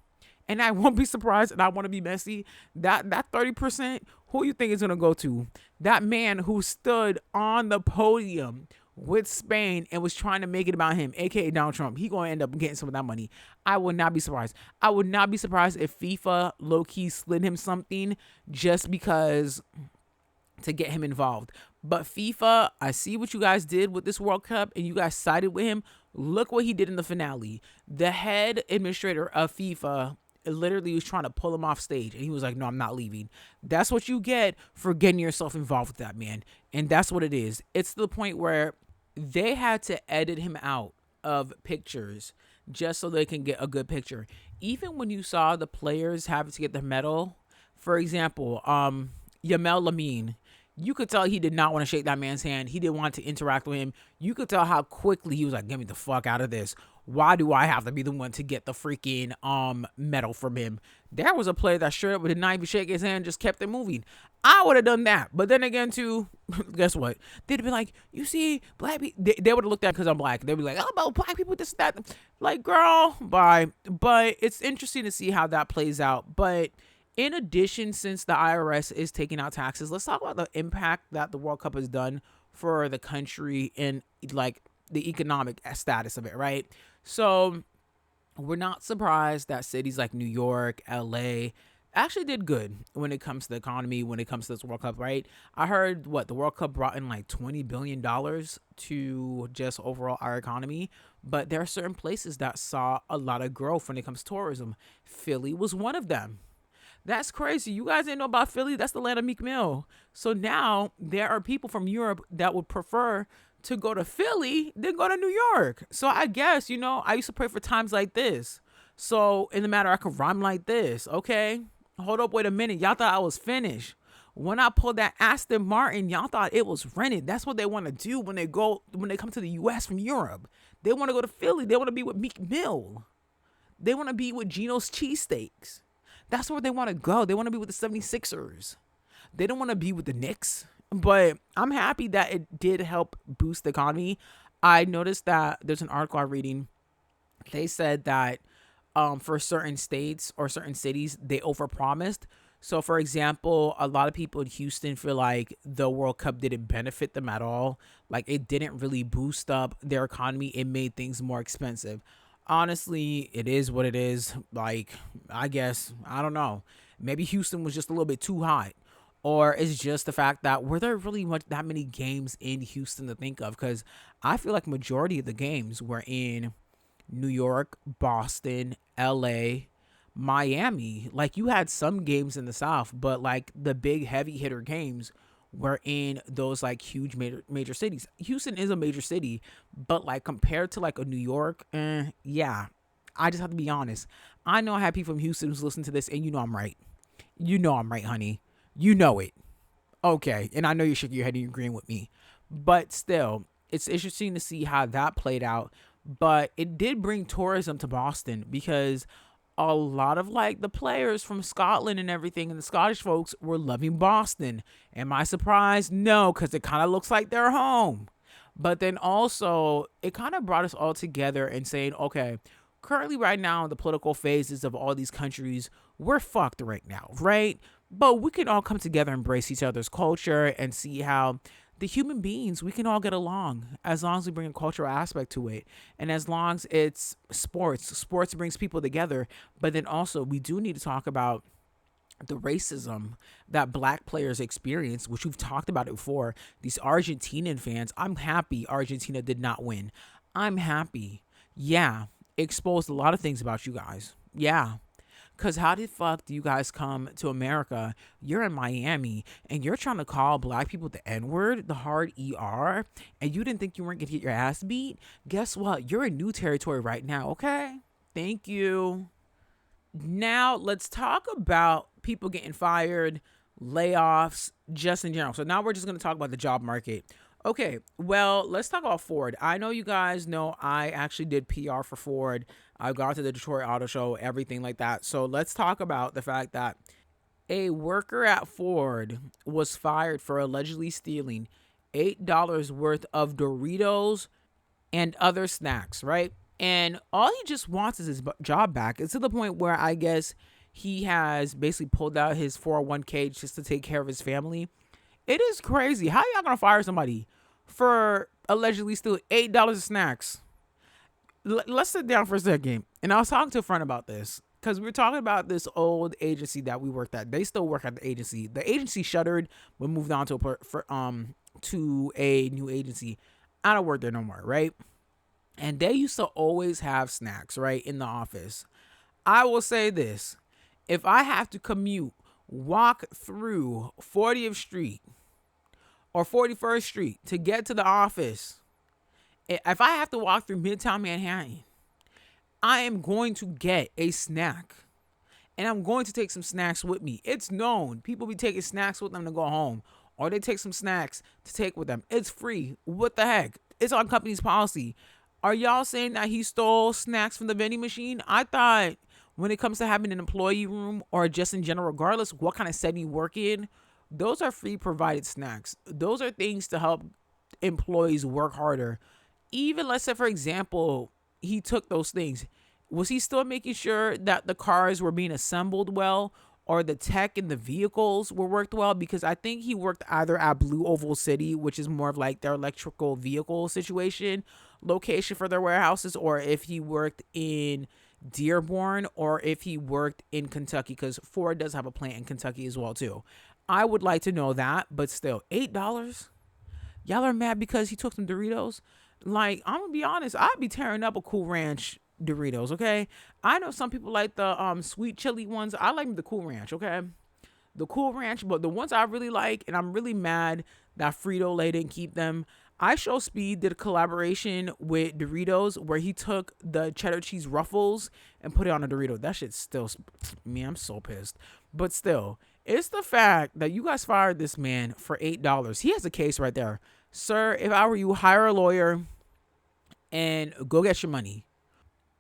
[SPEAKER 1] And I won't be surprised, and I want to be messy, that 30%, who you think is gonna go to? That man who stood on the podium with Spain and was trying to make it about him, aka Donald Trump. He gonna end up getting some of that money. I would not be surprised. I would not be surprised if FIFA low-key slid him something just because, to get him involved. But FIFA, I see what you guys did with this World Cup, and you guys sided with him. Look what he did in the finale. The head administrator of FIFA literally was trying to pull him off stage, and he was like, no, I'm not leaving. That's what you get for getting yourself involved with that, man. And that's what it is. It's to the point where they had to edit him out of pictures just so they can get a good picture. Even when you saw the players having to get the medal, for example, Yamel Lamine, you could tell he did not want to shake that man's hand. He didn't want to interact with him. You could tell how quickly he was like, get me the fuck out of this. Why do I have to be the one to get the freaking medal from him? There was a player that straight up did not even shake his hand, just kept it moving. I would have done that. But then again, too, guess what? They'd be like, you see, black people, they would have looked at because I'm black. They'd be like, oh, about black people, this, that. Like, girl, bye. But it's interesting to see how that plays out. But in addition, since the IRS is taking out taxes, let's talk about the impact that the World Cup has done for the country and like the economic status of it, right? So we're not surprised that cities like New York, LA actually did good when it comes to the economy, when it comes to this World Cup, right? I heard the World Cup brought in like $20 billion to just overall our economy, but there are certain places that saw a lot of growth when it comes to tourism. Philly was one of them. That's crazy. You guys didn't know about Philly? That's the land of Meek Mill. So now there are people from Europe that would prefer to go to Philly than go to New York. So I guess, I used to pray for times like this. So in the matter, I could rhyme like this. Okay. Hold up. Wait a minute. Y'all thought I was finished. When I pulled that Aston Martin, y'all thought it was rented. That's what they want to do when they come to the U.S. from Europe. They want to go to Philly. They want to be with Meek Mill. They want to be with Geno's Cheesesteaks. That's where they want to go. They want to be with the 76ers. They don't want to be with the Knicks. But I'm happy that it did help boost the economy. I noticed that there's an article I'm reading. They said that for certain states or certain cities, they overpromised. So, for example, a lot of people in Houston feel like the World Cup didn't benefit them at all. Like, it didn't really boost up their economy. It made things more expensive. Honestly, it is what it is. Like, I guess, I don't know. Maybe Houston was just a little bit too hot. Or it's just the fact that were there really that many games in Houston to think of? Because I feel like majority of the games were in New York, Boston, LA, Miami. Like, you had some games in the South, but like the big heavy hitter games were in those like huge major cities. Houston is a major city, but like compared to like a New York, yeah, I just have to be honest. I know I have people from Houston who's listening to this, and I'm right. I'm right, honey. You know it. Okay. And I know you're shaking your head and you're agreeing with me. But still, it's interesting to see how that played out. But it did bring tourism to Boston because a lot of like the players from Scotland and everything and the Scottish folks were loving Boston. Am I surprised? No, because it kind of looks like they're home. But then also, it kind of brought us all together and saying, okay, currently right now, the political phases of all these countries, we're fucked right now, right? But we can all come together, embrace each other's culture, and see how the human beings, we can all get along as long as we bring a cultural aspect to it. And as long as it's sports brings people together. But then also, we do need to talk about the racism that black players experience, which we've talked about it before. These Argentinian fans, I'm happy Argentina did not win. I'm happy. Yeah, it exposed a lot of things about you guys. Yeah. Because how the fuck do you guys come to America? You're in Miami, and you're trying to call black people the N-word, the hard ER, and you didn't think you weren't going to get your ass beat? Guess what? You're in new territory right now, okay? Thank you. Now, let's talk about people getting fired, layoffs, just in general. So now we're just going to talk about the job market. Okay, well, let's talk about Ford. I know you guys know I actually did PR for Ford. I got to the Detroit Auto Show, everything like that. So let's talk about the fact that a worker at Ford was fired for allegedly stealing $8 worth of Doritos and other snacks, right? And all he just wants is his job back. It's to the point where I guess he has basically pulled out his 401k just to take care of his family. It is crazy. How y'all gonna fire somebody for allegedly stealing $8 of snacks? Let's sit down for a second. And I was talking to a friend about this because we were talking about this old agency that we worked at. They still work at the agency. The agency shuttered, but moved on to a new agency. I don't work there no more, right? And they used to always have snacks, right, in the office. I will say this. If I have to commute, walk through 40th Street or 41st Street to get to the office, if I have to walk through Midtown Manhattan, I am going to get a snack. And I'm going to take some snacks with me. It's known. People be taking snacks with them to go home. Or they take some snacks to take with them. It's free. What the heck? It's on company's policy. Are y'all saying that he stole snacks from the vending machine? I thought when it comes to having an employee room or just in general, regardless what kind of setting you work in, those are free provided snacks. Those are things to help employees work harder. Even let's say, for example, he took those things. Was he still making sure that the cars were being assembled well or the tech in the vehicles were worked well? Because I think he worked either at Blue Oval City, which is more of like their electrical vehicle situation location for their warehouses, or if he worked in Dearborn, or if he worked in Kentucky, because Ford does have a plant in Kentucky as well too. I would like to know that, but still, $8? Y'all are mad because he took some Doritos? Like, I'm gonna be honest, I'd be tearing up a Cool Ranch Doritos, okay? I know some people like the sweet chili ones. I like the Cool Ranch, okay? The Cool Ranch, but the ones I really like, and I'm really mad that Frito-Lay didn't keep them. I Show Speed did a collaboration with Doritos where he took the cheddar cheese ruffles and put it on a Dorito. That shit's still, me, I'm so pissed. But still, it's the fact that you guys fired this man for $8. He has a case right there. Sir, if I were you, hire a lawyer and go get your money.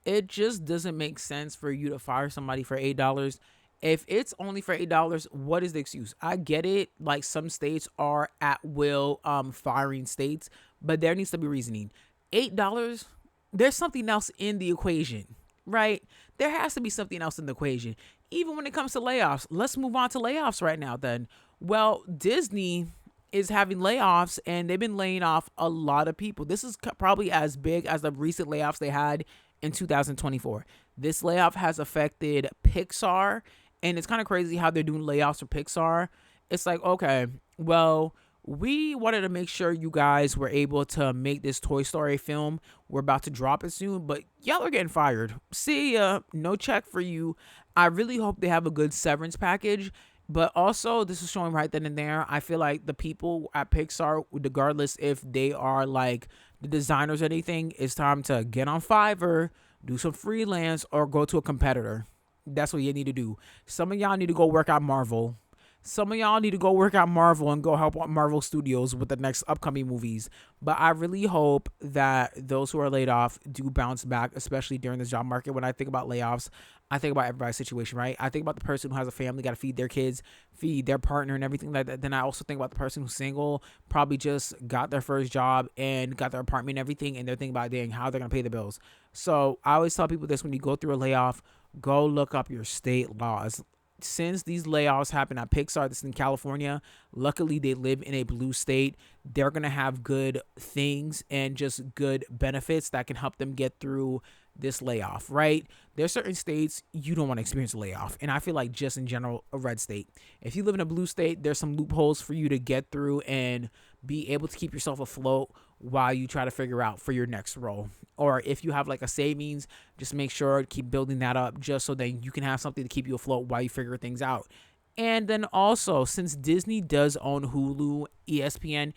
[SPEAKER 1] It just doesn't make sense for you to fire somebody for $8. If it's only for $8, what is the excuse? I get it. Like, some states are at will firing states, but there needs to be reasoning. $8, there's something else in the equation, right? There has to be something else in the equation. Even when it comes to layoffs, let's move on to layoffs right now then. Well, Disney is having layoffs, and they've been laying off a lot of people. This is probably as big as the recent layoffs they had in 2024. This layoff has affected Pixar, and it's kind of crazy how they're doing layoffs for Pixar. It's like, okay, well, we wanted to make sure you guys were able to make this Toy Story film. We're about to drop it soon, but y'all are getting fired. See ya. No check for you. I really hope they have a good severance package. But also, this is showing right then and there. I feel like the people at Pixar, regardless if they are like the designers or anything, it's time to get on Fiverr, do some freelance, or go to a competitor. That's what you need to do. Some of y'all need to go work at Marvel. Some of y'all need to go work at Marvel and go help out Marvel Studios with the next upcoming movies. But I really hope that those who are laid off do bounce back, especially during this job market. When I think about layoffs, I think about everybody's situation, right? I think about the person who has a family, got to feed their kids, feed their partner and everything like that. Then I also think about the person who's single, probably just got their first job and got their apartment and everything, and they're thinking about dang, how they're going to pay the bills. So I always tell people this: when you go through a layoff, go look up your state laws. Since these layoffs happen at Pixar, this is in California, luckily they live in a blue state. They're going to have good things and just good benefits that can help them get through this layoff, right? There's certain states you don't want to experience a layoff. And I feel like just in general, a red state. If you live in a blue state, there's some loopholes for you to get through and be able to keep yourself afloat while you try to figure out for your next role. Or if you have like a savings, just make sure to keep building that up just so that you can have something to keep you afloat while you figure things out. And then also, since Disney does own Hulu, ESPN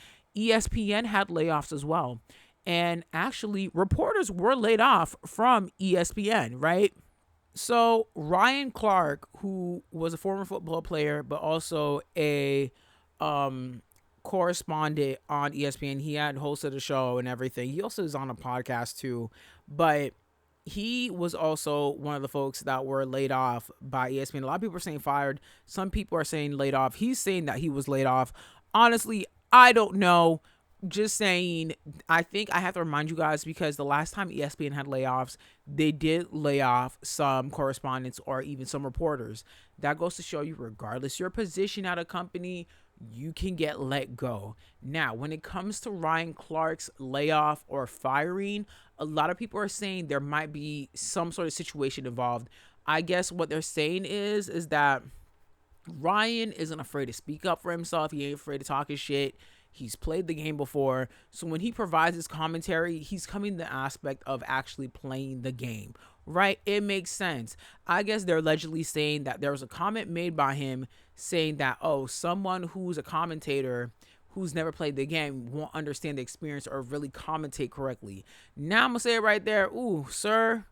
[SPEAKER 1] had layoffs as well. And actually, reporters were laid off from ESPN, right? So Ryan Clark, who was a former football player, but also a correspondent on ESPN, he had hosted a show and everything. He also is on a podcast too, but he was also one of the folks that were laid off by ESPN. A lot of people are saying fired. Some people are saying laid off. He's saying that he was laid off. Honestly, I don't know. Just saying, I think I have to remind you guys, because the last time ESPN had layoffs, they did lay off some correspondents or even some reporters. That goes to show you, regardless your position at a company, you can get let go. Now, when it comes to Ryan Clark's layoff or firing, a lot of people are saying there might be some sort of situation involved. I guess what they're saying is that Ryan isn't afraid to speak up for himself. He ain't afraid to talk his shit. He's played the game before. So when he provides his commentary, he's coming the aspect of actually playing the game. right? It makes sense. I guess they're allegedly saying that there was a comment made by him saying that, oh, someone who's a commentator who's never played the game won't understand the experience or really commentate correctly. Now I'm gonna say it right there. Ooh, sir,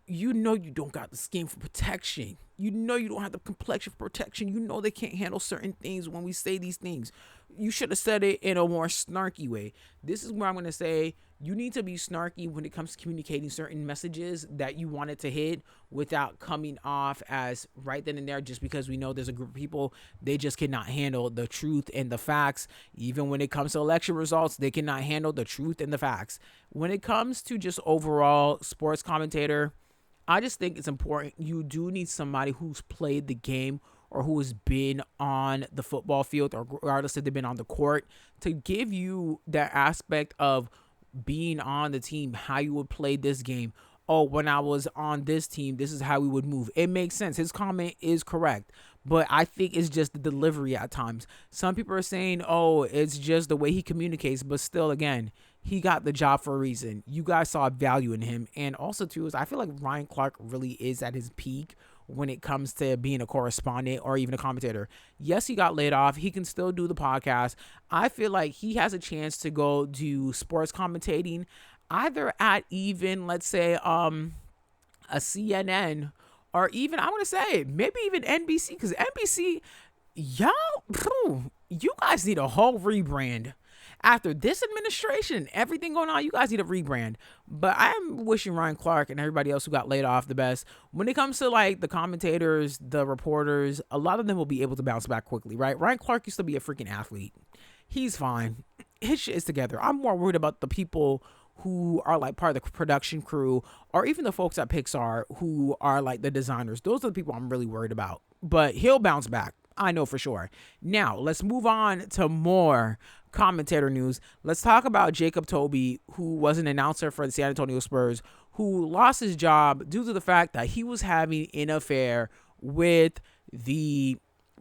[SPEAKER 1] you know you don't got the skin for protection. You know you don't have the complexion for protection. You know they can't handle certain things when we say these things. You should have said it in a more snarky way. This is where I'm going to say you need to be snarky when it comes to communicating certain messages that you wanted to hit without coming off as right then and there, just because we know there's a group of people, they just cannot handle the truth and the facts. Even when it comes to election results, they cannot handle the truth and the facts. When it comes to just overall sports commentator, I just think it's important. You do need somebody who's played the game or who has been on the football field, or regardless if they've been on the court, to give you that aspect of being on the team, how you would play this game. Oh, when I was on this team, this is how we would move. It makes sense. His comment is correct. But I think it's just the delivery at times. Some people are saying, oh, it's just the way he communicates. But still, again, he got the job for a reason. You guys saw value in him. And also, too, is I feel like Ryan Clark really is at his peak when it comes to being a correspondent or even a commentator. Yes, he got laid off. He can still do the podcast. I feel like he has a chance to go do sports commentating, either at even, let's say, a CNN, or even, I want to say, maybe even NBC, because NBC, y'all, you guys need a whole rebrand. After this administration, everything going on, you guys need a rebrand. But I'm wishing Ryan Clark and everybody else who got laid off the best. When it comes to like the commentators, the reporters, a lot of them will be able to bounce back quickly, right? Ryan Clark used to be a freaking athlete. He's fine. His shit is together. I'm more worried about the people who are like part of the production crew, or even the folks at Pixar who are like the designers. Those are the people I'm really worried about. But he'll bounce back. I know for sure. Now, let's move on to more commentator news. Let's talk about Jacob Toby, who was an announcer for the San Antonio Spurs, who lost his job due to the fact that he was having an affair with the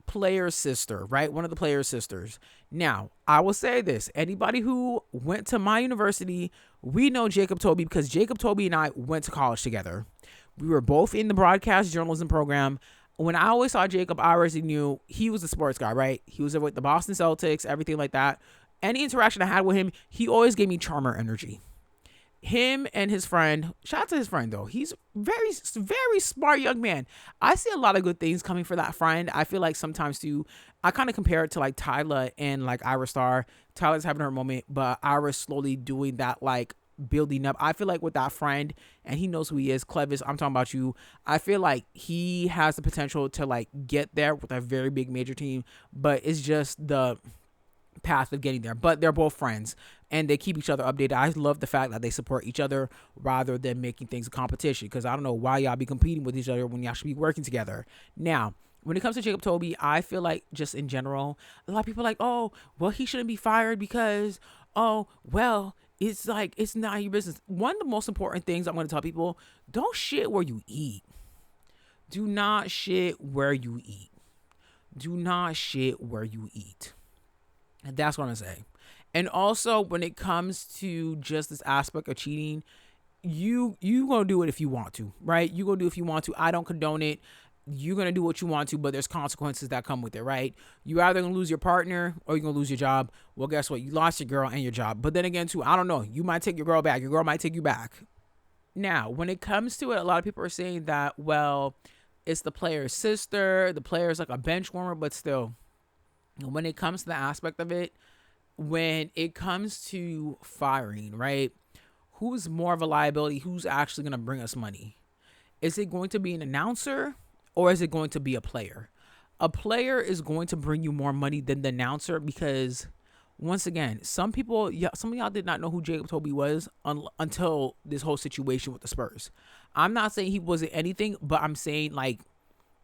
[SPEAKER 1] player's sister, right? One of the player's sisters. Now, I will say this. Anybody who went to my university, we know Jacob Toby because Jacob Toby and I went to college together. We were both in the broadcast journalism program. When I always saw Jacob, I already knew he was a sports guy, right? He was with the Boston Celtics, everything like that. Any interaction I had with him, he always gave me charmer energy. Him and his friend, shout out to his friend though. He's very, very smart young man. I see a lot of good things coming for that friend. I feel like sometimes too, I kind of compare it to like Tyla and like Ira Star. Tyla's having her moment, but Ira's slowly doing that like building up. I feel like with that friend, and he knows who he is, Clevis, I'm talking about you. I feel like he has the potential to like get there with a very big major team, but it's just the path of getting there. But they're both friends and they keep each other updated. I love the fact that they support each other rather than making things a competition, because I don't know why y'all be competing with each other when y'all should be working together. Now, when it comes to Jacob Toby, I feel like just in general, a lot of people are like, oh, well, he shouldn't be fired because, oh, well, it's like, it's not your business. One of the most important things I'm going to tell people, don't shit where you eat. Do not shit where you eat. Do not shit where you eat. And that's what I'm going to say. And also, when it comes to just this aspect of cheating, you going to do it if you want to, right? You going to do it if you want to. I don't condone it. You're going to do what you want to, but there's consequences that come with it, right? You're either going to lose your partner or you're going to lose your job. Well, guess what? You lost your girl and your job. But then again, too, I don't know. You might take your girl back. Your girl might take you back. Now, when it comes to it, a lot of people are saying that, well, it's the player's sister. The player's like a bench warmer, but still, when it comes to the aspect of it, when it comes to firing, right? Who's more of a liability? Who's actually going to bring us money? Is it going to be an announcer? Or is it going to be a player? A player is going to bring you more money than the announcer because, once again, some of y'all did not know who Jacob Toby was until this whole situation with the Spurs. I'm not saying he wasn't anything, but I'm saying, like,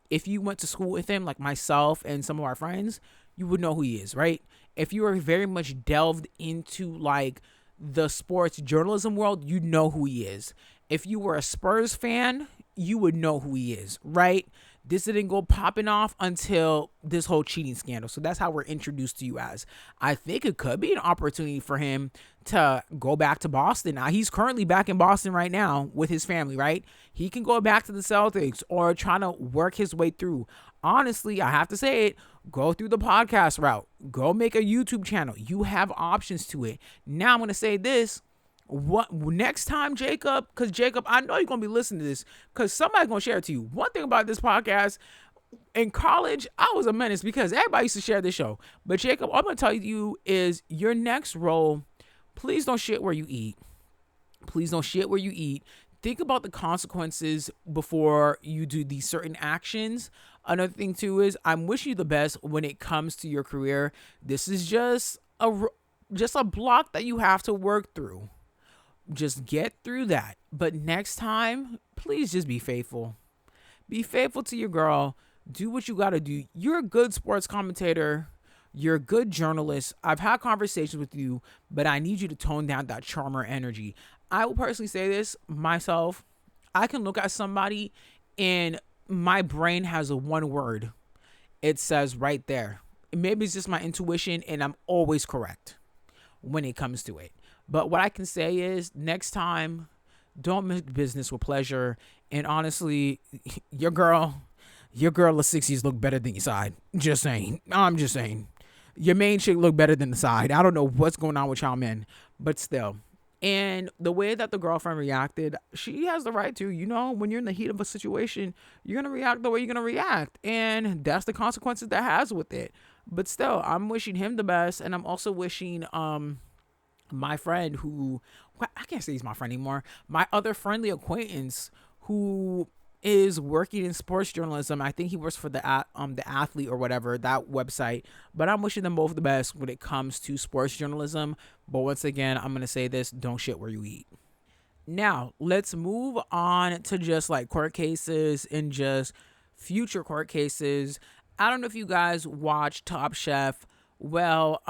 [SPEAKER 1] if you went to school with him, like myself and some of our friends, you would know who he is, right? If you are very much delved into, like, the sports journalism world, you know who he is. If you were a Spurs fan, you would know who he is, right? This didn't go popping off until this whole cheating scandal. So that's how we're introduced to you as. I think it could be an opportunity for him to go back to Boston. Now, he's currently back in Boston right now with his family, right? He can go back to the Celtics or trying to work his way through. Honestly, I have to say it, go through the podcast route. Go make a YouTube channel. You have options to it. Now I'm going to say this. What next time, Jacob? Because Jacob, I know you're going to be listening to this because somebody's going to share it to you. One thing about this podcast, in college, I was a menace because everybody used to share this show. But Jacob, all I'm going to tell you is your next role, please don't shit where you eat. Please don't shit where you eat. Think about the consequences before you do these certain actions. Another thing too is I'm wishing you the best when it comes to your career. This is just a block that you have to work through. Just get through that. But next time, please just be faithful. Be faithful to your girl. Do what you got to do. You're a good sports commentator. You're a good journalist. I've had conversations with you, but I need you to tone down that charmer energy. I will personally say this myself. I can look at somebody and my brain has a one word. It says right there. Maybe it's just my intuition and I'm always correct when it comes to it. But what I can say is next time, don't mix business with pleasure. And honestly, your girl of 60s look better than your side. Just saying. I'm just saying. Your main chick look better than the side. I don't know what's going on with y'all men, but still. And the way that the girlfriend reacted, she has the right to, when you're in the heat of a situation, you're going to react the way you're going to react. And that's the consequences that has with it. But still, I'm wishing him the best. And I'm also wishing my friend who, I can't say he's my friend anymore, my other friendly acquaintance who is working in sports journalism. I think he works for the Athlete or whatever, that website. But I'm wishing them both the best when it comes to sports journalism. But once again, I'm going to say this, don't shit where you eat. Now, let's move on to just like court cases and just future court cases. I don't know if you guys watch Top Chef. Well,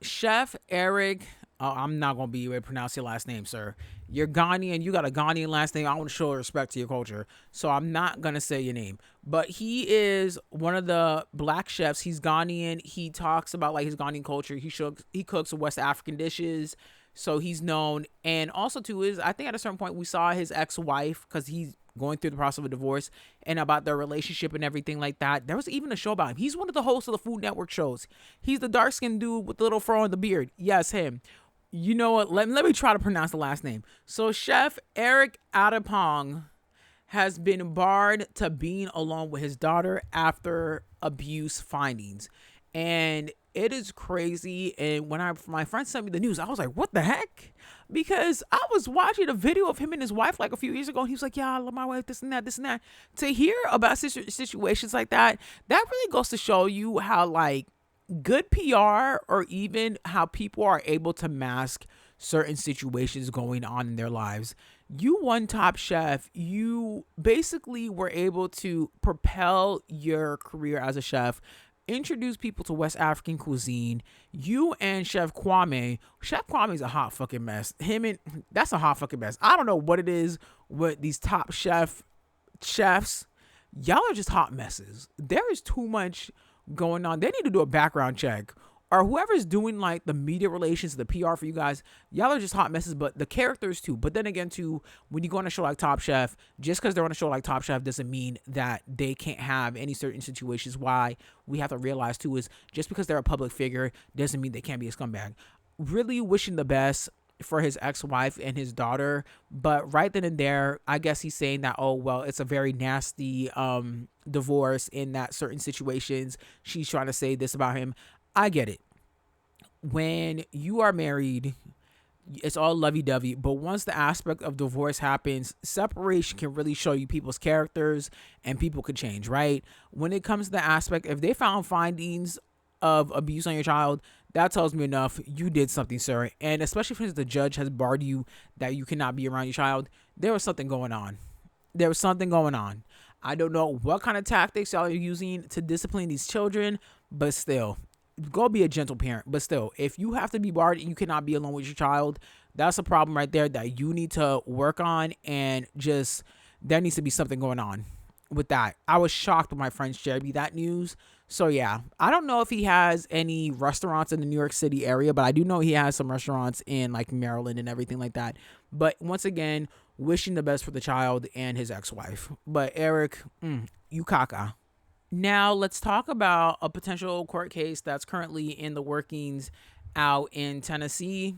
[SPEAKER 1] Chef Eric, I'm not going to be able to pronounce your last name, sir. You're Ghanaian. You got a Ghanaian last name. I want to show respect to your culture. So I'm not going to say your name. But he is one of the black chefs. He's Ghanaian. He talks about like his Ghanaian culture. He cooks West African dishes. So he's known. And also too is, I think at a certain point we saw his ex-wife because he's going through the process of a divorce and about their relationship and everything like that. There was even a show about him. He's one of the hosts of the Food Network shows. He's the dark-skinned dude with the little fro and the beard. Yes, him. You know what? Let me try to pronounce the last name. So Chef Eric Adepong has been barred to being alone with his daughter after abuse findings. And it is crazy. And when my friend sent me the news, I was like, what the heck? Because I was watching a video of him and his wife like a few years ago. And he was like, yeah, I love my wife, this and that, this and that. To hear about situations like that, that really goes to show you how like good PR or even how people are able to mask certain situations going on in their lives. You won Top Chef. You basically were able to propel your career as a chef, introduce people to West African cuisine. You and Chef Kwame is a hot fucking mess. That's a hot fucking mess. I don't know what it is with these Top Chefs. Y'all are just hot messes. There is too much going on. They need to do a background check, or whoever's doing like the media relations, the PR for you guys. Y'all are just hot messes, but the characters too. But then again too, when you go on a show like Top Chef, just because they're on a show like Top Chef doesn't mean that they can't have any certain situations. Why we have to realize too is just because they're a public figure doesn't mean they can't be a scumbag. Really wishing the best for his ex-wife and his daughter, but right then and there, I guess he's saying that, oh well, it's a very nasty divorce in that certain situations she's trying to say this about him. I get it. When you are married, it's all lovey-dovey, but once the aspect of divorce happens, separation can really show you people's characters and people could change, right? When it comes to the aspect, if they found findings of abuse on your child, that tells me enough. You did something, sir. And especially since the judge has barred you that you cannot be around your child, there was something going on. I don't know what kind of tactics y'all are using to discipline these children, but still, go be a gentle parent. But still, if you have to be barred and you cannot be alone with your child, that's a problem right there that you need to work on, and just there needs to be something going on. with that. I was shocked when my friend shared me that news. So yeah, I don't know if he has any restaurants in the New York City area, but I do know he has some restaurants in like Maryland and everything like that. But once again, wishing the best for the child and his ex-wife. But Eric, you caca. Now let's talk about a potential court case that's currently in the workings out in Tennessee.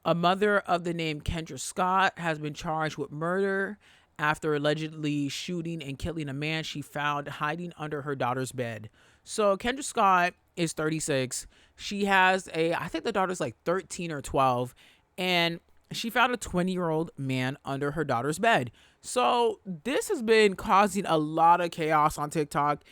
[SPEAKER 1] A mother of the name Kendra Scott has been charged with murder after allegedly shooting and killing a man she found hiding under her daughter's bed. So Kendra Scott is 36. She has I think the daughter's like 13 or 12, and she found a 20-year-old man under her daughter's bed. So this has been causing a lot of chaos on TikTok.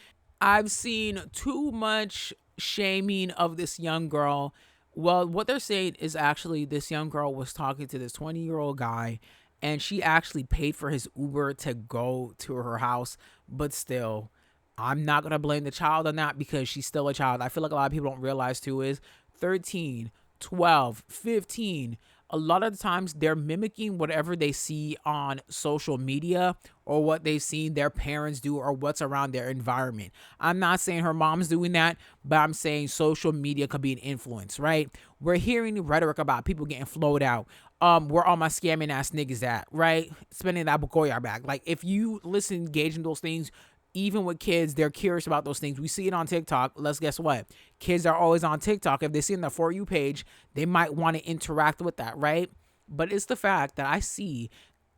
[SPEAKER 1] I've seen too much shaming of this young girl. Well, what they're saying is actually this young girl was talking to this 20-year-old guy, and she actually paid for his Uber to go to her house. But still, I'm not going to blame the child on that because she's still a child. I feel like a lot of people don't realize too is 13, 12, 15. A lot of the times they're mimicking whatever they see on social media or what they've seen their parents do or what's around their environment. I'm not saying her mom's doing that, but I'm saying social media could be an influence, right? We're hearing rhetoric about people getting flowed out. Where all my scamming ass niggas at, right? Spending that Bukoya back. Like, if you listen, engage in those things, even with kids, they're curious about those things. We see it on TikTok. Let's guess what? Kids are always on TikTok. If they see in the For You page, they might want to interact with that, right? But it's the fact that I see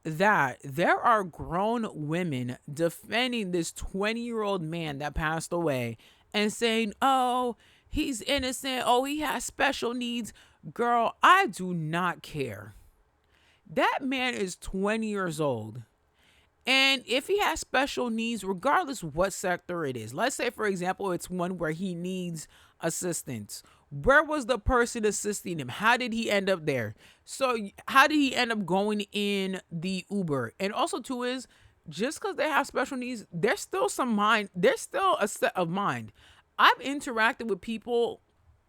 [SPEAKER 1] that there are grown women defending this 20-year-old man that passed away and saying, oh, he's innocent. Oh, he has special needs. Girl, I do not care. That man is 20 years old. And if he has special needs, regardless what sector it is, let's say, for example, it's one where he needs assistance. Where was the person assisting him? How did he end up there? So how did he end up going in the Uber? And also, too, is just because they have special needs, there's still a set of mind. I've interacted with people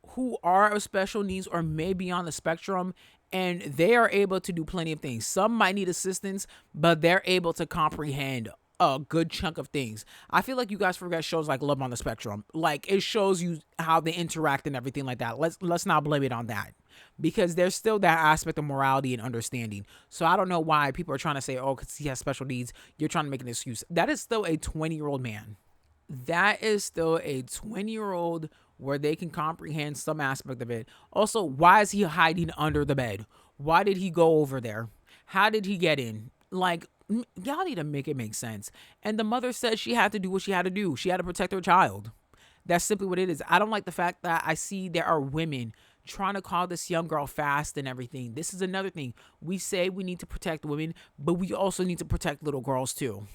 [SPEAKER 1] who are of special needs or may be on the spectrum, and they are able to do plenty of things. Some might need assistance, but they're able to comprehend a good chunk of things. I feel like you guys forget shows like Love on the Spectrum. Like, it shows you how they interact and everything like that. Let's not blame it on that, because there's still that aspect of morality and understanding. So I don't know why people are trying to say, oh, because he has special needs, you're trying to make an excuse. That is still a 20-year-old man. That is still a 20-year-old where they can comprehend some aspect of it. Also, why is he hiding under the bed? Why did he go over there? How did he get in? Like, y'all need to make it make sense. And the mother said she had to do what she had to do. She had to protect her child. That's simply what it is. I don't like the fact that I see there are women trying to call this young girl fast and everything. This is another thing. We say we need to protect women, but we also need to protect little girls too.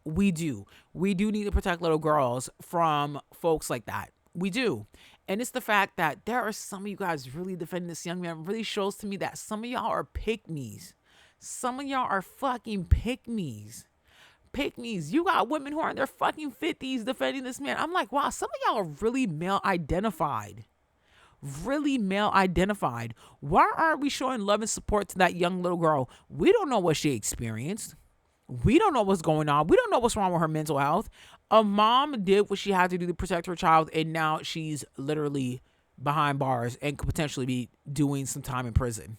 [SPEAKER 1] We do need to protect little girls from folks like that. We do. And it's the fact that there are some of you guys really defending this young man. Really shows to me that some of y'all are pick-me's. Some of y'all are fucking pick-me's. Pick-me's. You got women who are in their fucking 50s defending this man. I'm like, wow, some of y'all are really male identified. Really male identified. Why aren't we showing love and support to that young little girl? We don't know what she experienced. We don't know what's going on. We don't know what's wrong with her mental health. A mom did what she had to do to protect her child, and now she's literally behind bars and could potentially be doing some time in prison.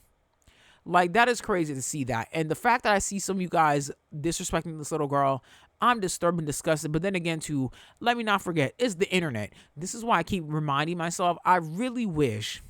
[SPEAKER 1] Like, that is crazy to see that. And the fact that I see some of you guys disrespecting this little girl, I'm disturbed and disgusted. But then again, too, let me not forget, it's the internet. This is why I keep reminding myself, I really wish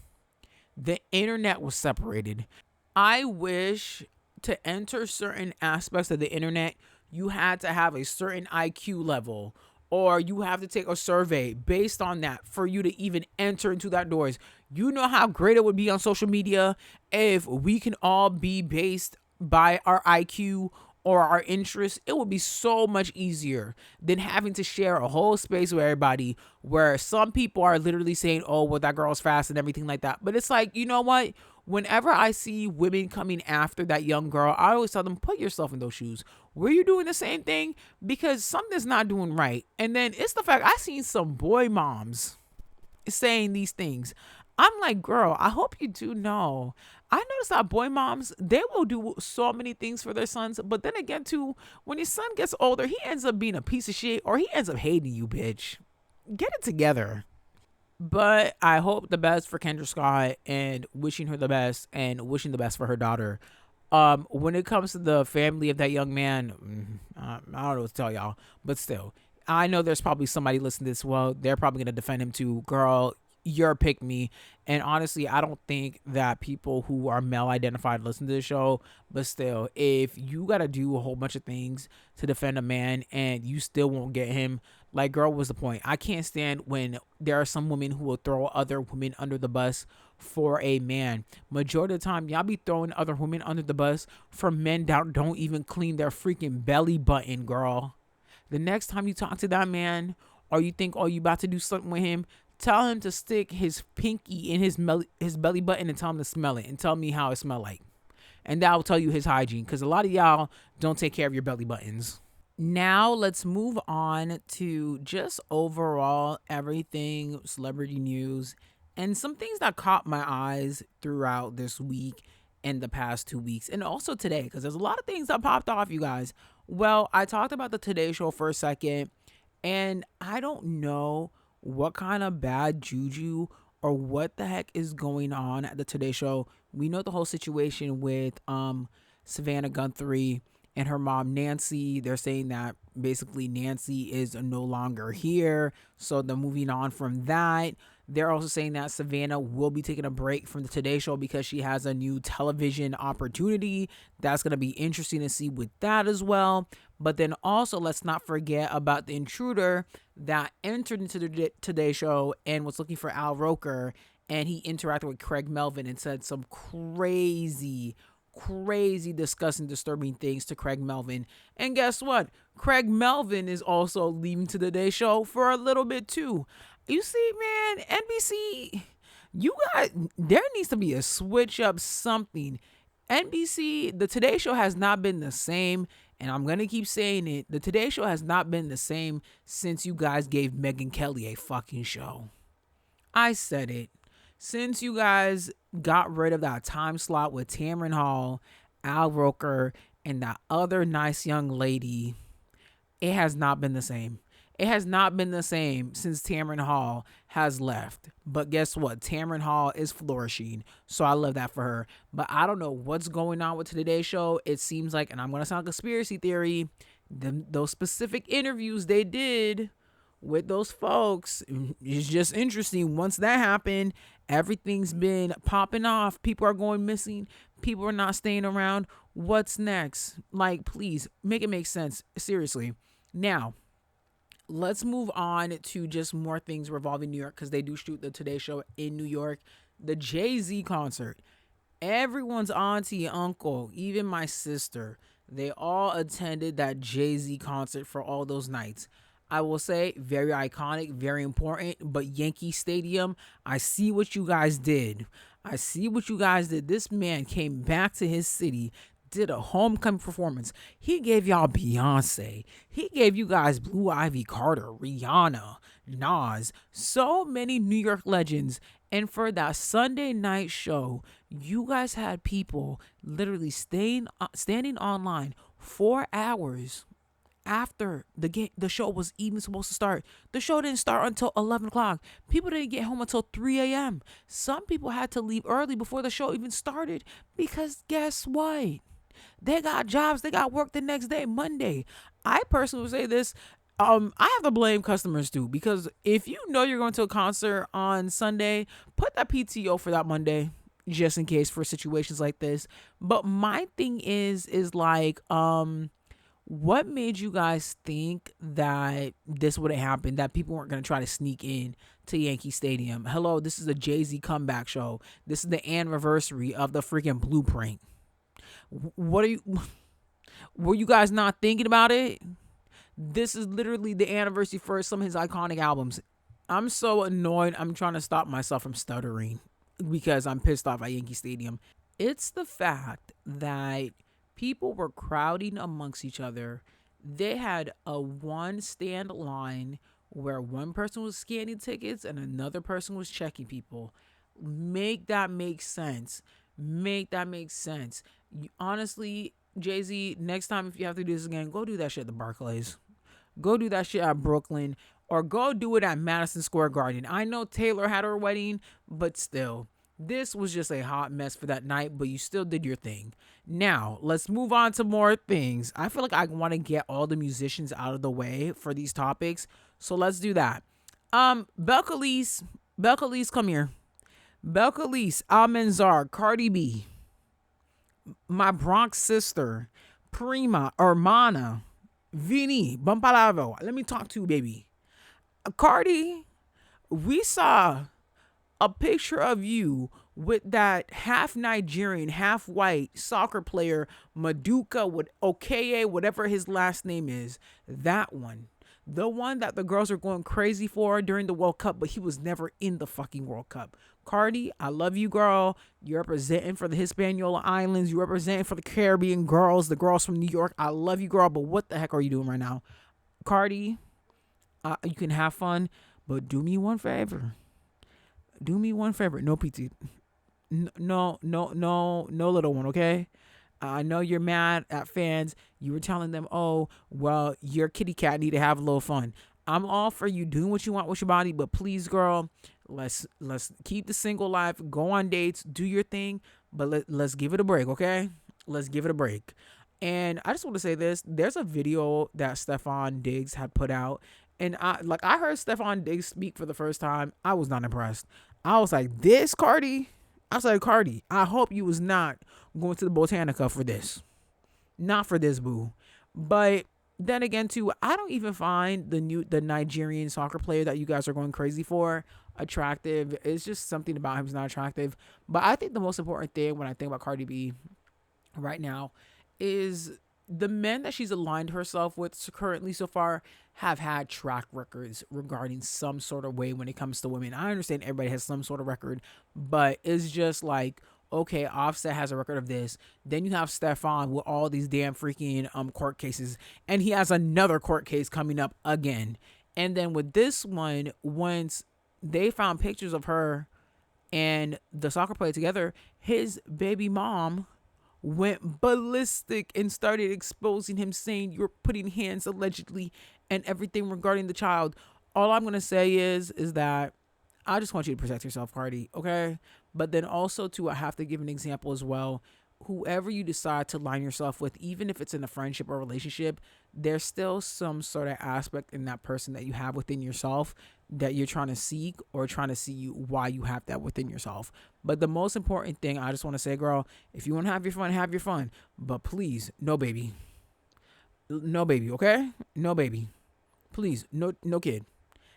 [SPEAKER 1] the internet was separated. I wish to enter certain aspects of the internet, you had to have a certain IQ level, or you have to take a survey based on that for you to even enter into that doors. You know how great it would be on social media if we can all be based by our IQ or our interests. It would be so much easier than having to share a whole space with everybody where some people are literally saying, oh, well, that girl's fast and everything like that. But it's like, you know what? Whenever I see women coming after that young girl, I always tell them, put yourself in those shoes. Were you doing the same thing? Because something's not doing right. And then it's the fact I seen some boy moms saying these things. I'm like, girl, I hope you do know. I noticed that boy moms, they will do so many things for their sons. But then again, too, when your son gets older, he ends up being a piece of shit or he ends up hating you, bitch. Get it together. But I hope the best for Kendra Scott and wishing her the best and wishing the best for her daughter. When it comes to the family of that young man, I don't know what to tell y'all, but still, I know there's probably somebody listening to this. Well, they're probably gonna defend him too. Girl, you're a pick me. And honestly, I don't think that people who are male identified listen to the show. But still, if you gotta do a whole bunch of things to defend a man and you still won't get him, like, girl, what's the point? I can't stand when there are some women who will throw other women under the bus for a man. Majority of the time, y'all be throwing other women under the bus for men that don't even clean their freaking belly button, girl. The next time you talk to that man or you think, oh, you about to do something with him, tell him to stick his pinky in his belly button and tell him to smell it and tell me how it smell like. And that will tell you his hygiene, because a lot of y'all don't take care of your belly buttons. Now let's move on to just overall everything celebrity news and some things that caught my eyes throughout this week and the past 2 weeks and also today, because there's a lot of things that popped off, you guys. Well, I talked about the Today Show for a second, and I don't know what kind of bad juju or what the heck is going on at the Today Show. We know the whole situation with Savannah Guthrie and her mom Nancy. They're saying that basically Nancy is no longer here, so they're moving on from that. They're also saying that Savannah will be taking a break from the Today Show because she has a new television opportunity. That's going to be interesting to see with that as well. But then also, let's not forget about the intruder that entered into the Today Show and was looking for Al Roker, and he interacted with Craig Melvin and said some crazy, disgusting, disturbing things to Craig Melvin. And guess what? Craig Melvin is also leaving to the Today Show for a little bit too. You see, man, NBC, there needs to be a switch up, something. NBC, the Today Show has not been the same, and I'm going to keep saying it. The Today Show has not been the same since you guys gave Megyn Kelly a fucking show. I said it. Since you guys got rid of that time slot with Tamron Hall, Al Roker, and that other nice young lady, it has not been the same. It has not been the same since Tamron Hall has left. But guess what? Tamron Hall is flourishing. So I love that for her. But I don't know what's going on with today's show. It seems like, and I'm going to sound conspiracy theory, those specific interviews they did with those folks is just interesting. Once that happened, everything's been popping off. People are going missing. People are not staying around. What's next? Like, please make it make sense. Seriously. Now, let's move on to just more things revolving New York, because they do shoot the Today Show in New York. The Jay-Z concert. Everyone's auntie, uncle, even my sister, they all attended that Jay-Z concert for all those nights. I will say, very iconic, very important, but Yankee Stadium, I see what you guys did. This man came back to his city, did a homecoming performance. He gave y'all Beyonce. He gave you guys Blue Ivy Carter, Rihanna, Nas, so many New York legends. And for that Sunday night show, you guys had people literally standing online 4 hours after the show was even supposed to start. The show didn't start until 11 o'clock. People didn't get home until 3 a.m. Some people had to leave early before the show even started, because guess what? They got jobs. They got work the next day, Monday. I personally would say this. I have to blame customers too, because if you know you're going to a concert on Sunday, put that PTO for that Monday, just in case for situations like this. But my thing is like, what made you guys think that this wouldn't happen, that people weren't going to try to sneak in to Yankee Stadium? Hello, this is a Jay-Z comeback show. This is the anniversary of the freaking Blueprint. Were you guys not thinking about it? This is literally the anniversary for some of his iconic albums. I'm so annoyed. I'm trying to stop myself from stuttering because I'm pissed off at Yankee Stadium. It's the fact that people were crowding amongst each other. They had a one stand line where one person was scanning tickets and another person was checking people. Make that make sense. Make that make sense. Honestly, Jay-Z, next time if you have to do this again, go do that shit at the Barclays. Go do that shit at Brooklyn, or go do it at Madison Square Garden. I know Taylor had her wedding, but still, this was just a hot mess for that night, but you still did your thing. Now, let's move on to more things. I feel like I want to get all the musicians out of the way for these topics, so let's do that. Belcalis, come here. Belcalis, Almanzar, Cardi B, my Bronx sister, Prima, Hermana, Vini, Bumpalavo. Let me talk to you, baby. Cardi, we saw a picture of you with that half Nigerian, half white soccer player, Maduka, with Okoye, whatever his last name is. That one. The one that the girls are going crazy for during the World Cup, but he was never in the fucking World Cup. Cardi, I love you, girl. You're representing for the Hispaniola Islands. You're representing for the Caribbean girls, the girls from New York. I love you, girl, but what the heck are you doing right now? Cardi, you can have fun, but do me one favor. Do me one favor. No PT. No, little one, okay? I know you're mad at fans. You were telling them, oh, well, your kitty cat need to have a little fun. I'm all for you doing what you want with your body, but please, girl, let's keep the single life. Go on dates, do your thing, but let's give it a break, okay? Let's give it a break. And I just want to say this. There's a video that Stefan Diggs had put out, and I heard Stefan Diggs speak for the first time. I was not impressed. I was like, this, Cardi? I was like, Cardi, I hope you was not going to the Botanica for this. Not for this, boo. But then again, too, I don't even find the Nigerian soccer player that you guys are going crazy for attractive. It's just something about him is not attractive. But I think the most important thing when I think about Cardi B right now is the men that she's aligned herself with currently so far have had track records regarding some sort of way when it comes to women. I understand everybody has some sort of record, but it's just like, okay, Offset has a record of this. Then you have Stefan with all these damn freaking court cases, and he has another court case coming up again. And then with this one, once they found pictures of her and the soccer player together, his baby mom went ballistic and started exposing him, saying you're putting hands allegedly and everything regarding the child. All I'm going to say is that I just want you to protect yourself, Cardi, okay? But then also, too, I have to give an example as well. Whoever you decide to line yourself with, even if it's in a friendship or relationship, there's still some sort of aspect in that person that you have within yourself that you're trying to seek or trying to see why you have that within yourself. But the most important thing, I just want to say, girl, if you want to have your fun. But please, no baby. No baby, okay? No baby. Please, no kid.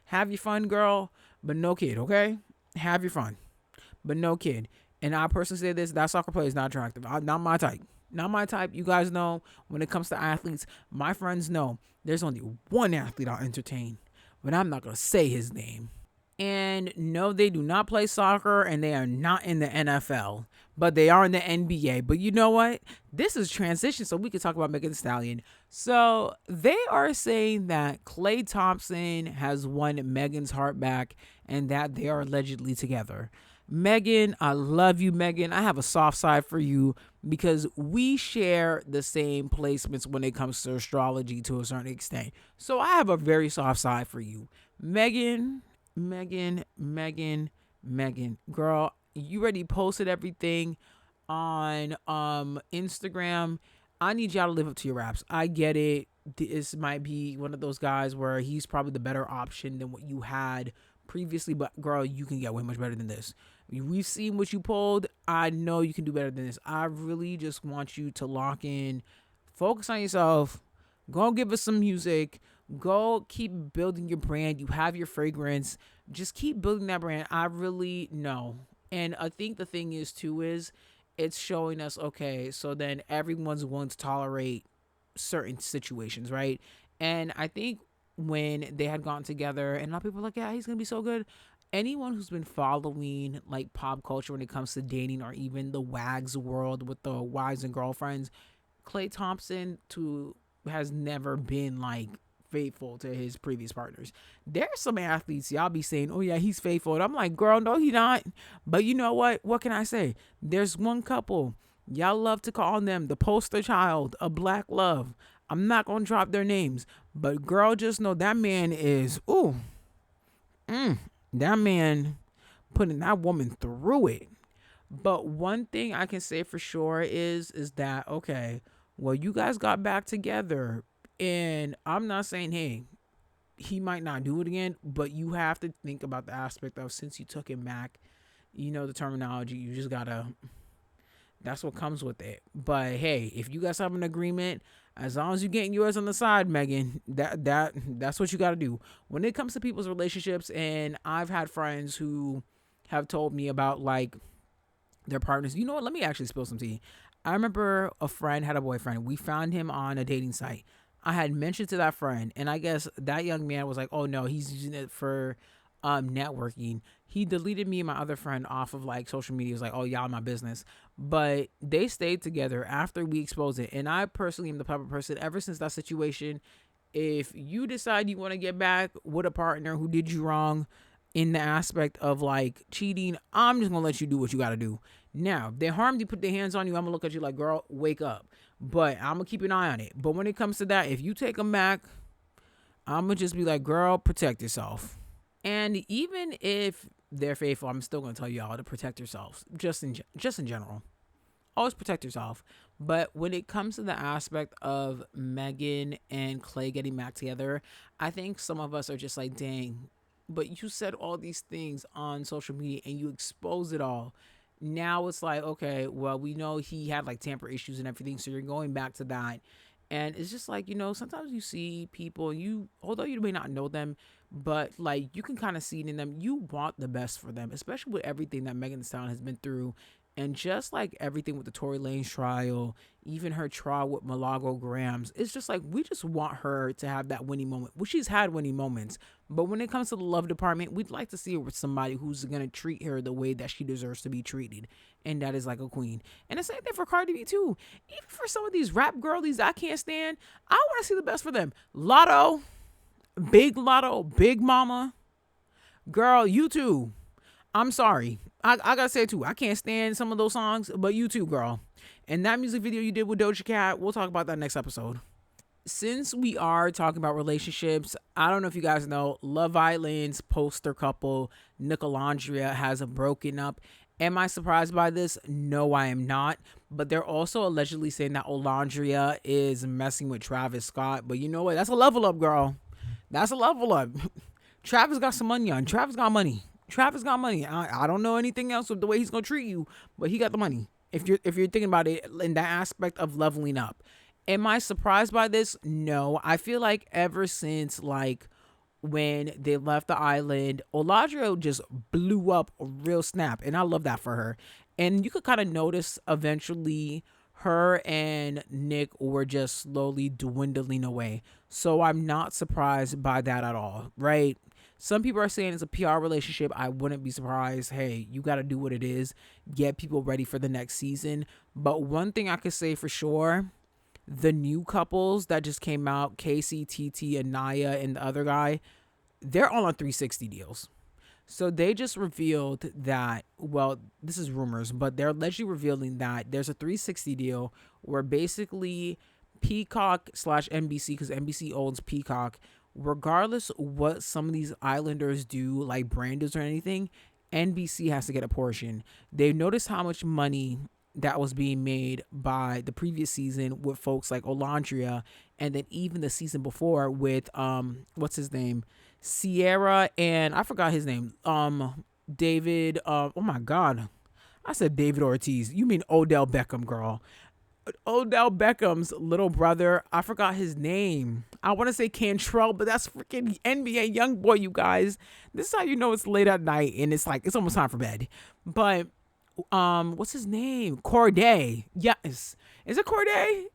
[SPEAKER 1] Have your fun, girl, but no kid, okay? Have your fun, but no kid. And I personally say this, that soccer player is not attractive. Not my type. Not my type. You guys know when it comes to athletes, my friends know there's only one athlete I'll entertain, but I'm not going to say his name. And no, they do not play soccer, and they are not in the NFL, but they are in the NBA. But you know what? This is transition, so we can talk about Megan Thee Stallion. So they are saying that Klay Thompson has won Megan's heart back and that they are allegedly together. Megan, I love you, Megan. I have a soft side for you because we share the same placements when it comes to astrology to a certain extent. So I have a very soft side for you. Megan, girl, you already posted everything on Instagram. I need y'all to live up to your raps. I get it. This might be one of those guys where he's probably the better option than what you had previously, but girl, you can get way much better than this. We've seen what you pulled. I know you can do better than this. I really just want you to lock in, focus on yourself, go give us some music, go keep building your brand. You have your fragrance. Just keep building that brand. I really know. And I think the thing is too is it's showing us, okay, so then everyone's willing to tolerate certain situations, right? And I think when they had gotten together and a lot of people were like, yeah, he's going to be so good. Anyone who's been following like pop culture when it comes to dating or even the wags world with the wives and girlfriends, Klay Thompson has never been like faithful to his previous partners. There's some athletes y'all be saying, oh yeah, he's faithful. And I'm like, girl, no, he not. But you know what? What can I say? There's one couple. Y'all love to call them the poster child of black love. I'm not going to drop their names. But girl, just know that man is, that man putting that woman through it. But one thing I can say for sure is that, okay, well, you guys got back together. And I'm not saying, hey, he might not do it again, but you have to think about the aspect of, since you took him back, you know, the terminology, you just gotta, that's what comes with it. But hey, if you guys have an agreement, as long as you're getting yours on the side, Megan, that's what you gotta do. When it comes to people's relationships, and I've had friends who have told me about like their partners, you know what, let me actually spill some tea. I remember a friend had a boyfriend. We found him on a dating site. I had mentioned to that friend, and I guess that young man was like, oh no, he's using it for networking. He deleted me and my other friend off of like social media. He was like, oh, y'all my business. But they stayed together after we exposed it. And I personally am the type of person, ever since that situation, if you decide you want to get back with a partner who did you wrong in the aspect of like cheating, I'm just gonna let you do what you gotta do. Now, if they harmed you, put their hands on you, I'm gonna look at you like, girl, wake up. But I'm gonna keep an eye on it. But when it comes to that, if you take them back, I'm gonna just be like, girl, protect yourself. And even if they're faithful, I'm still gonna tell y'all to protect yourselves. Just in general, always protect yourself. But when it comes to the aspect of Megan and Klay getting back together, I think some of us are just like, dang, but you said all these things on social media and you exposed it all. Now it's like, okay, well, we know he had like tamper issues and everything, so you're going back to that. And it's just like, you know, sometimes you see people, although you may not know them, but like you can kind of see it in them. You want the best for them, especially with everything that Megan Thee Stallion has been through. And just like everything with the Tory Lanez trial, even her trial with Milagro Grams, it's just like we just want her to have that winning moment. Well, she's had winning moments. But when it comes to the love department, we'd like to see her with somebody who's going to treat her the way that she deserves to be treated. And that is like a queen. And the same thing for Cardi B too. Even for some of these rap girlies I can't stand, I want to see the best for them. Lotto, Big Mama. Girl, you too. I'm sorry. I gotta say too, I can't stand some of those songs, but you too, girl. And that music video you did with Doja Cat, we'll talk about that next episode. Since we are talking about relationships, I don't know if you guys know, Love Island's poster couple, Nick Alondria, has broken up. Am I surprised by this? No, I am not. But they're also allegedly saying that Alondria is messing with Travis Scott. But you know what? That's a level up, girl. That's a level up. Travis got some money on. Travis got money. I don't know anything else with the way he's gonna treat you, but he got the money. If you're thinking about it in that aspect of leveling up. Am I surprised by this? No. I feel like ever since like when they left the island, Oladrio just blew up a real snap, and I love that for her. And you could kind of notice eventually her and Nick were just slowly dwindling away. So I'm not surprised by that at all, right? Some people are saying it's a PR relationship. I wouldn't be surprised. Hey, you got to do what it is. Get people ready for the next season. But one thing I could say for sure, the new couples that just came out, Casey, TT, and Naya, and the other guy, they're all on 360 deals. So they just revealed that, well, this is rumors, but they're allegedly revealing that there's a 360 deal where basically Peacock / NBC, because NBC owns Peacock, regardless what some of these islanders do, like branders or anything, NBC has to get a portion. They've noticed how much money that was being made by the previous season with folks like Olandria, and then even the season before with what's his name, Sierra, and I forgot his name, David, oh my god, I said David Ortiz, you mean Odell Beckham, girl. Odell Beckham's little brother, I forgot his name. I want to say Cantrell, but that's freaking NBA young boy, you guys. This is how you know it's late at night and it's like it's almost time for bed. But what's his name? Corday. Yes. Is it Corday?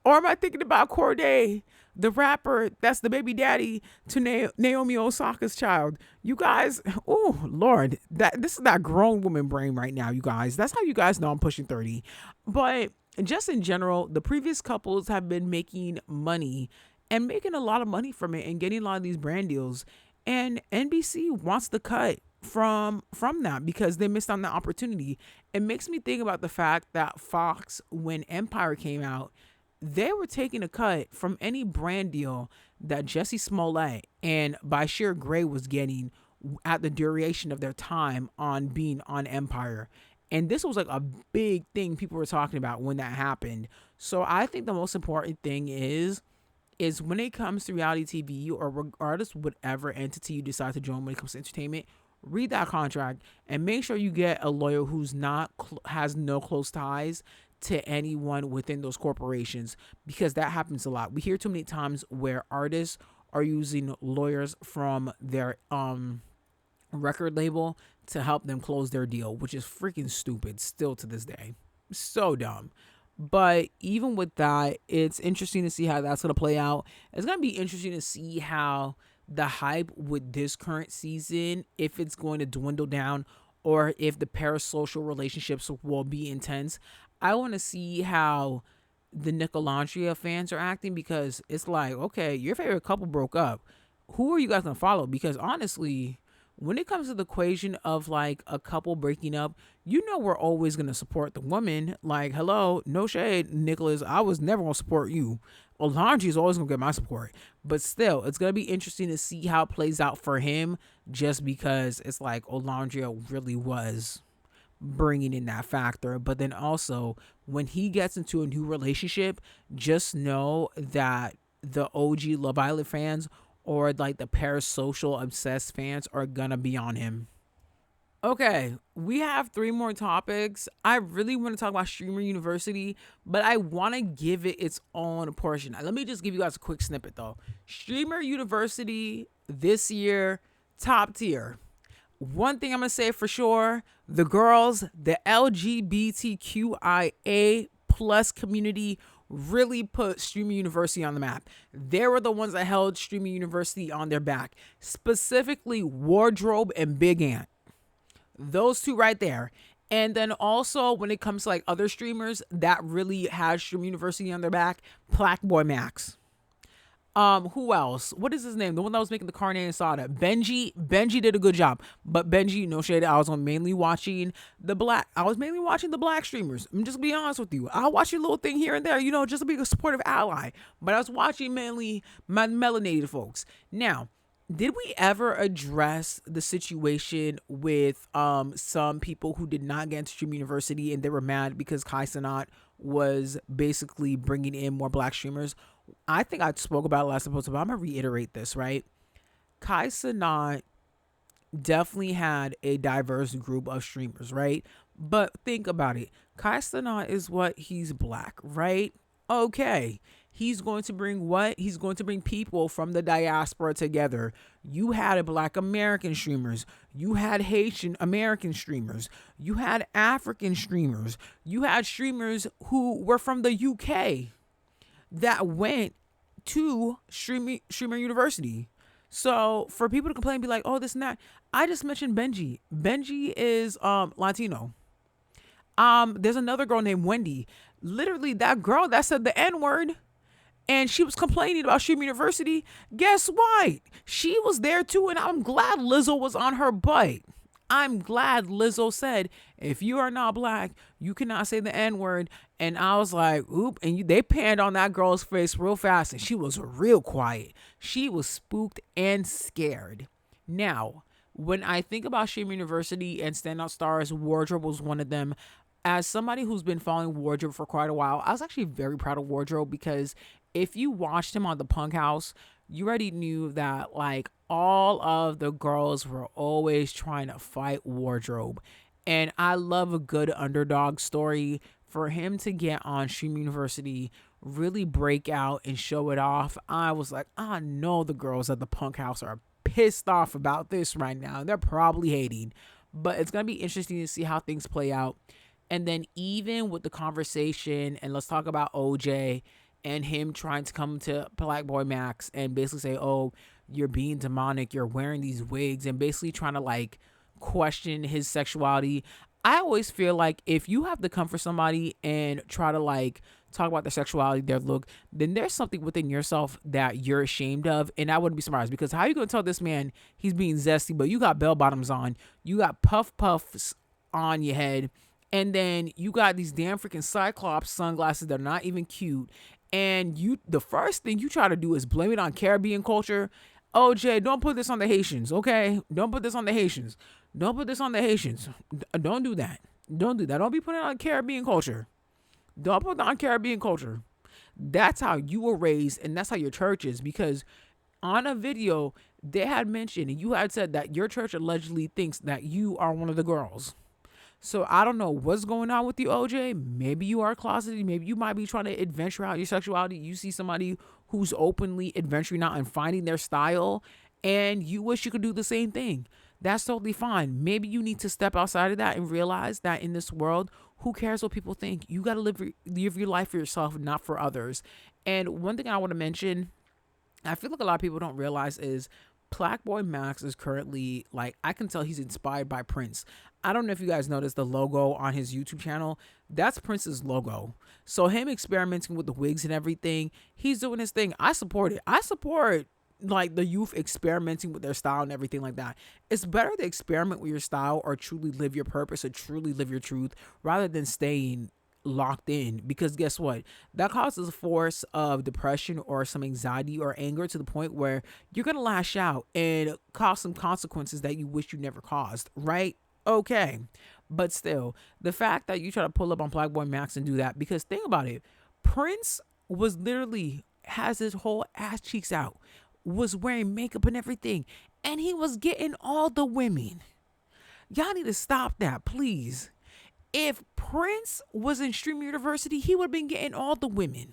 [SPEAKER 1] Or am I thinking about Corday, the rapper that's the baby daddy to Naomi Osaka's child? You guys, oh Lord, this is that grown woman brain right now, you guys. That's how you guys know I'm pushing 30. But just in general, the previous couples have been making money, and making a lot of money from it and getting a lot of these brand deals. And NBC wants the cut from that because they missed on the opportunity. It makes me think about the fact that Fox, when Empire came out, they were taking a cut from any brand deal that Jussie Smollett and Bashir Gray was getting at the duration of their time on being on Empire. And this was like a big thing people were talking about when that happened. So I think the most important thing is when it comes to reality TV, or regardless whatever entity you decide to join when it comes to entertainment, read that contract and make sure you get a lawyer who's not has no close ties to anyone within those corporations, because that happens a lot. We hear too many times where artists are using lawyers from their record label to help them close their deal, which is freaking stupid still to this day. So dumb. But even with that, it's interesting to see how that's going to play out. It's going to be interesting to see how the hype with this current season, if it's going to dwindle down or if the parasocial relationships will be intense. I want to see how the Nickelandria fans are acting, because it's like, okay, your favorite couple broke up. Who are you guys going to follow? Because honestly, when it comes to the equation of like a couple breaking up, we're always going to support the woman. Like, hello, no shade, Nicholas. I was never going to support you. Olandria is always going to get my support. But still, it's going to be interesting to see how it plays out for him, just because it's like Olandria really was bringing in that factor. But then also, when he gets into a new relationship, just know that the OG Love Island fans or like the parasocial obsessed fans are gonna be on him. Okay, we have 3 more topics. I really want to talk about Streamer University, but I want to give it its own portion. Let me just give you guys a quick snippet though. Streamer University this year, top tier. One thing I'm going to say for sure, the girls, the LGBTQIA plus community really put Streamer University on the map. They were the ones that held Streamer University on their back, specifically Wardrobe and Big Ant. Those two right there. And then also when it comes to like other streamers that really had Streamer University on their back, Blackboy Max. Who else? What is his name? The one that was making the carne asada. Benji did a good job. But Benji, no shade, I was mainly watching the black streamers. I'm just be honest with you. I'll watch a little thing here and there, just to be a supportive ally. But I was watching mainly my melanated folks. Now, did we ever address the situation with some people who did not get into Stream University and they were mad because Kai Cenat was basically bringing in more black streamers? I think I spoke about it last episode, but I'm going to reiterate this, right? Kai Cenat definitely had a diverse group of streamers, right? But think about it. Kai Cenat is what? He's black, right? Okay. He's going to bring what? He's going to bring people from the diaspora together. You had Black American streamers. You had Haitian American streamers. You had African streamers. You had streamers who were from the UK that went to Streamer University. So for people to complain and be like, oh, this and that, I just mentioned Benji. Benji is Latino. There's another girl named Wendy. Literally that girl that said the N-word and she was complaining about Streamer University. Guess what? She was there too, and I'm glad Lizzo was on her butt. I'm glad Lizzo said, if you are not black, you cannot say the N-word. And I was like, oop. And they panned on that girl's face real fast, and she was real quiet. She was spooked and scared. Now, when I think about Streamer University and standout stars, Wardrobe was one of them. As somebody who's been following Wardrobe for quite a while, I was actually very proud of Wardrobe, because if you watched him on the Punk House, you already knew that like all of the girls were always trying to fight Wardrobe. And I love a good underdog story. For him to get on Stream University, really break out and show it off, I was like, I know the girls at the Punk House are pissed off about this right now. They're probably hating. But it's going to be interesting to see how things play out. And then even with the conversation, and let's talk about OJ and him trying to come to Blackboy Max and basically say, oh, you're being demonic, you're wearing these wigs, and basically trying to like question his sexuality. I always feel like if you have to come for somebody and try to like talk about their sexuality, their look, then there's something within yourself that you're ashamed of. And I wouldn't be surprised, because how you gonna tell this man he's being zesty, but you got bell bottoms on, you got puffs on your head, and then you got these damn freaking Cyclops sunglasses that are not even cute. And the first thing you try to do is blame it on Caribbean culture. OJ, don't put this on the Haitians, okay? Don't put this on the Haitians. Don't put this on the Haitians. Don't do that. Don't do that. Don't be putting it on Caribbean culture. Don't put it on Caribbean culture. That's how you were raised, and that's how your church is. Because on a video, they had mentioned, and you had said that your church allegedly thinks that you are one of the girls. So I don't know what's going on with you, OJ. Maybe you are closeted. Maybe you might be trying to adventure out your sexuality. You see somebody who's openly adventuring out and finding their style, and you wish you could do the same thing. That's totally fine. Maybe you need to step outside of that and realize that in this world, who cares what people think? You got to live your life for yourself, not for others. And one thing I want to mention, I feel like a lot of people don't realize, is Black Boy Max is currently, like, I can tell he's inspired by Prince. I don't know if you guys noticed the logo on his YouTube channel. That's Prince's logo. So him experimenting with the wigs and everything, he's doing his thing. I support it. I support like the youth experimenting with their style and everything like that. It's better to experiment with your style or truly live your purpose or truly live your truth rather than staying locked in, because guess what, that causes a force of depression or some anxiety or anger to the point where you're gonna lash out and cause some consequences that you wish you never caused, right? Okay, but still, the fact that you try to pull up on Black Boy Max and do that, because think about it, Prince was literally has his whole ass cheeks out, was wearing makeup and everything, and he was getting all the women. Y'all need to stop that, please. If Prince was in Stream University, he would have been getting all the women.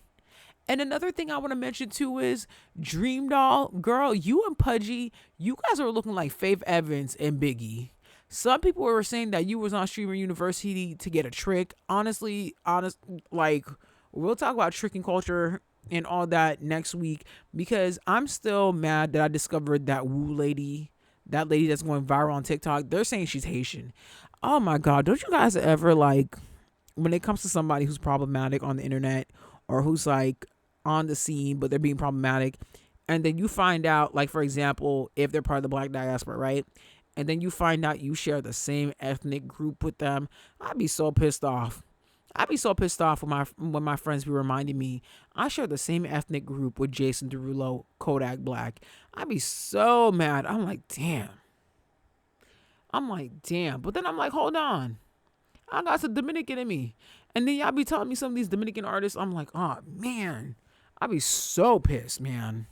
[SPEAKER 1] And another thing I want to mention too is Dream Doll. Girl, you and Pudgy, you guys are looking like Faith Evans and Biggie. Some people were saying that you was on Streamer University to get a trick. Honestly, like, we'll talk about tricking culture and all that next week, because I'm still mad that I discovered that Woo lady, that lady that's going viral on TikTok. They're saying she's Haitian. Oh my God, don't you guys ever, like, when it comes to somebody who's problematic on the internet or who's like on the scene, but they're being problematic, and then you find out, like, for example, if they're part of the Black diaspora, right? And then you find out you share the same ethnic group with them. I'd be so pissed off. I'd be so pissed off when my friends be reminding me I share the same ethnic group with Jason Derulo, Kodak Black. I'd be so mad. I'm like, damn. But then I'm like, hold on. I got some Dominican in me. And then y'all be telling me some of these Dominican artists, I'm like, oh, man. I'd be so pissed, man.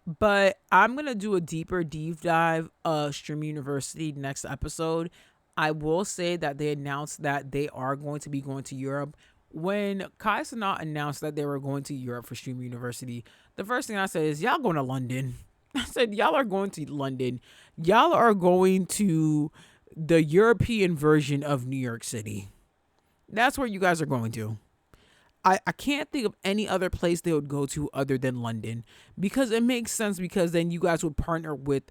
[SPEAKER 1] But I'm going to do a deeper deep dive of Stream University next episode. I will say that they announced that they are going to be going to Europe. When Kai Cenat announced that they were going to Europe for Stream University, the first thing I said is, y'all going to London. I said, y'all are going to London. Y'all are going to the European version of New York City. That's where you guys are going to. I can't think of any other place they would go to other than London, because it makes sense, because then you guys would partner with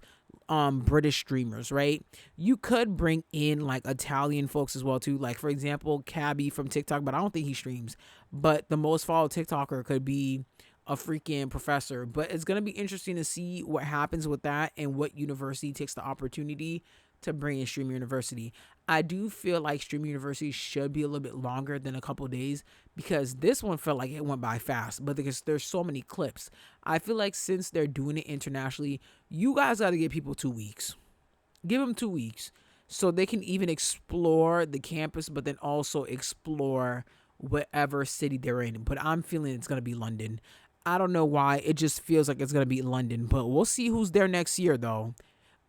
[SPEAKER 1] British streamers, right? You could bring in like Italian folks as well too. Like, for example, Cabby from TikTok, but I don't think he streams. But the most followed TikToker could be a freaking professor. But it's going to be interesting to see what happens with that and what university takes the opportunity to bring in Stream University. I do feel like Stream University should be a little bit longer than a couple days, because this one felt like it went by fast, but because there's so many clips. I feel like since they're doing it internationally, you guys got to give people 2 weeks. Give them 2 weeks so they can even explore the campus, but then also explore whatever city they're in. But I'm feeling it's going to be London. I don't know why. It just feels like it's going to be London, but we'll see who's there next year though.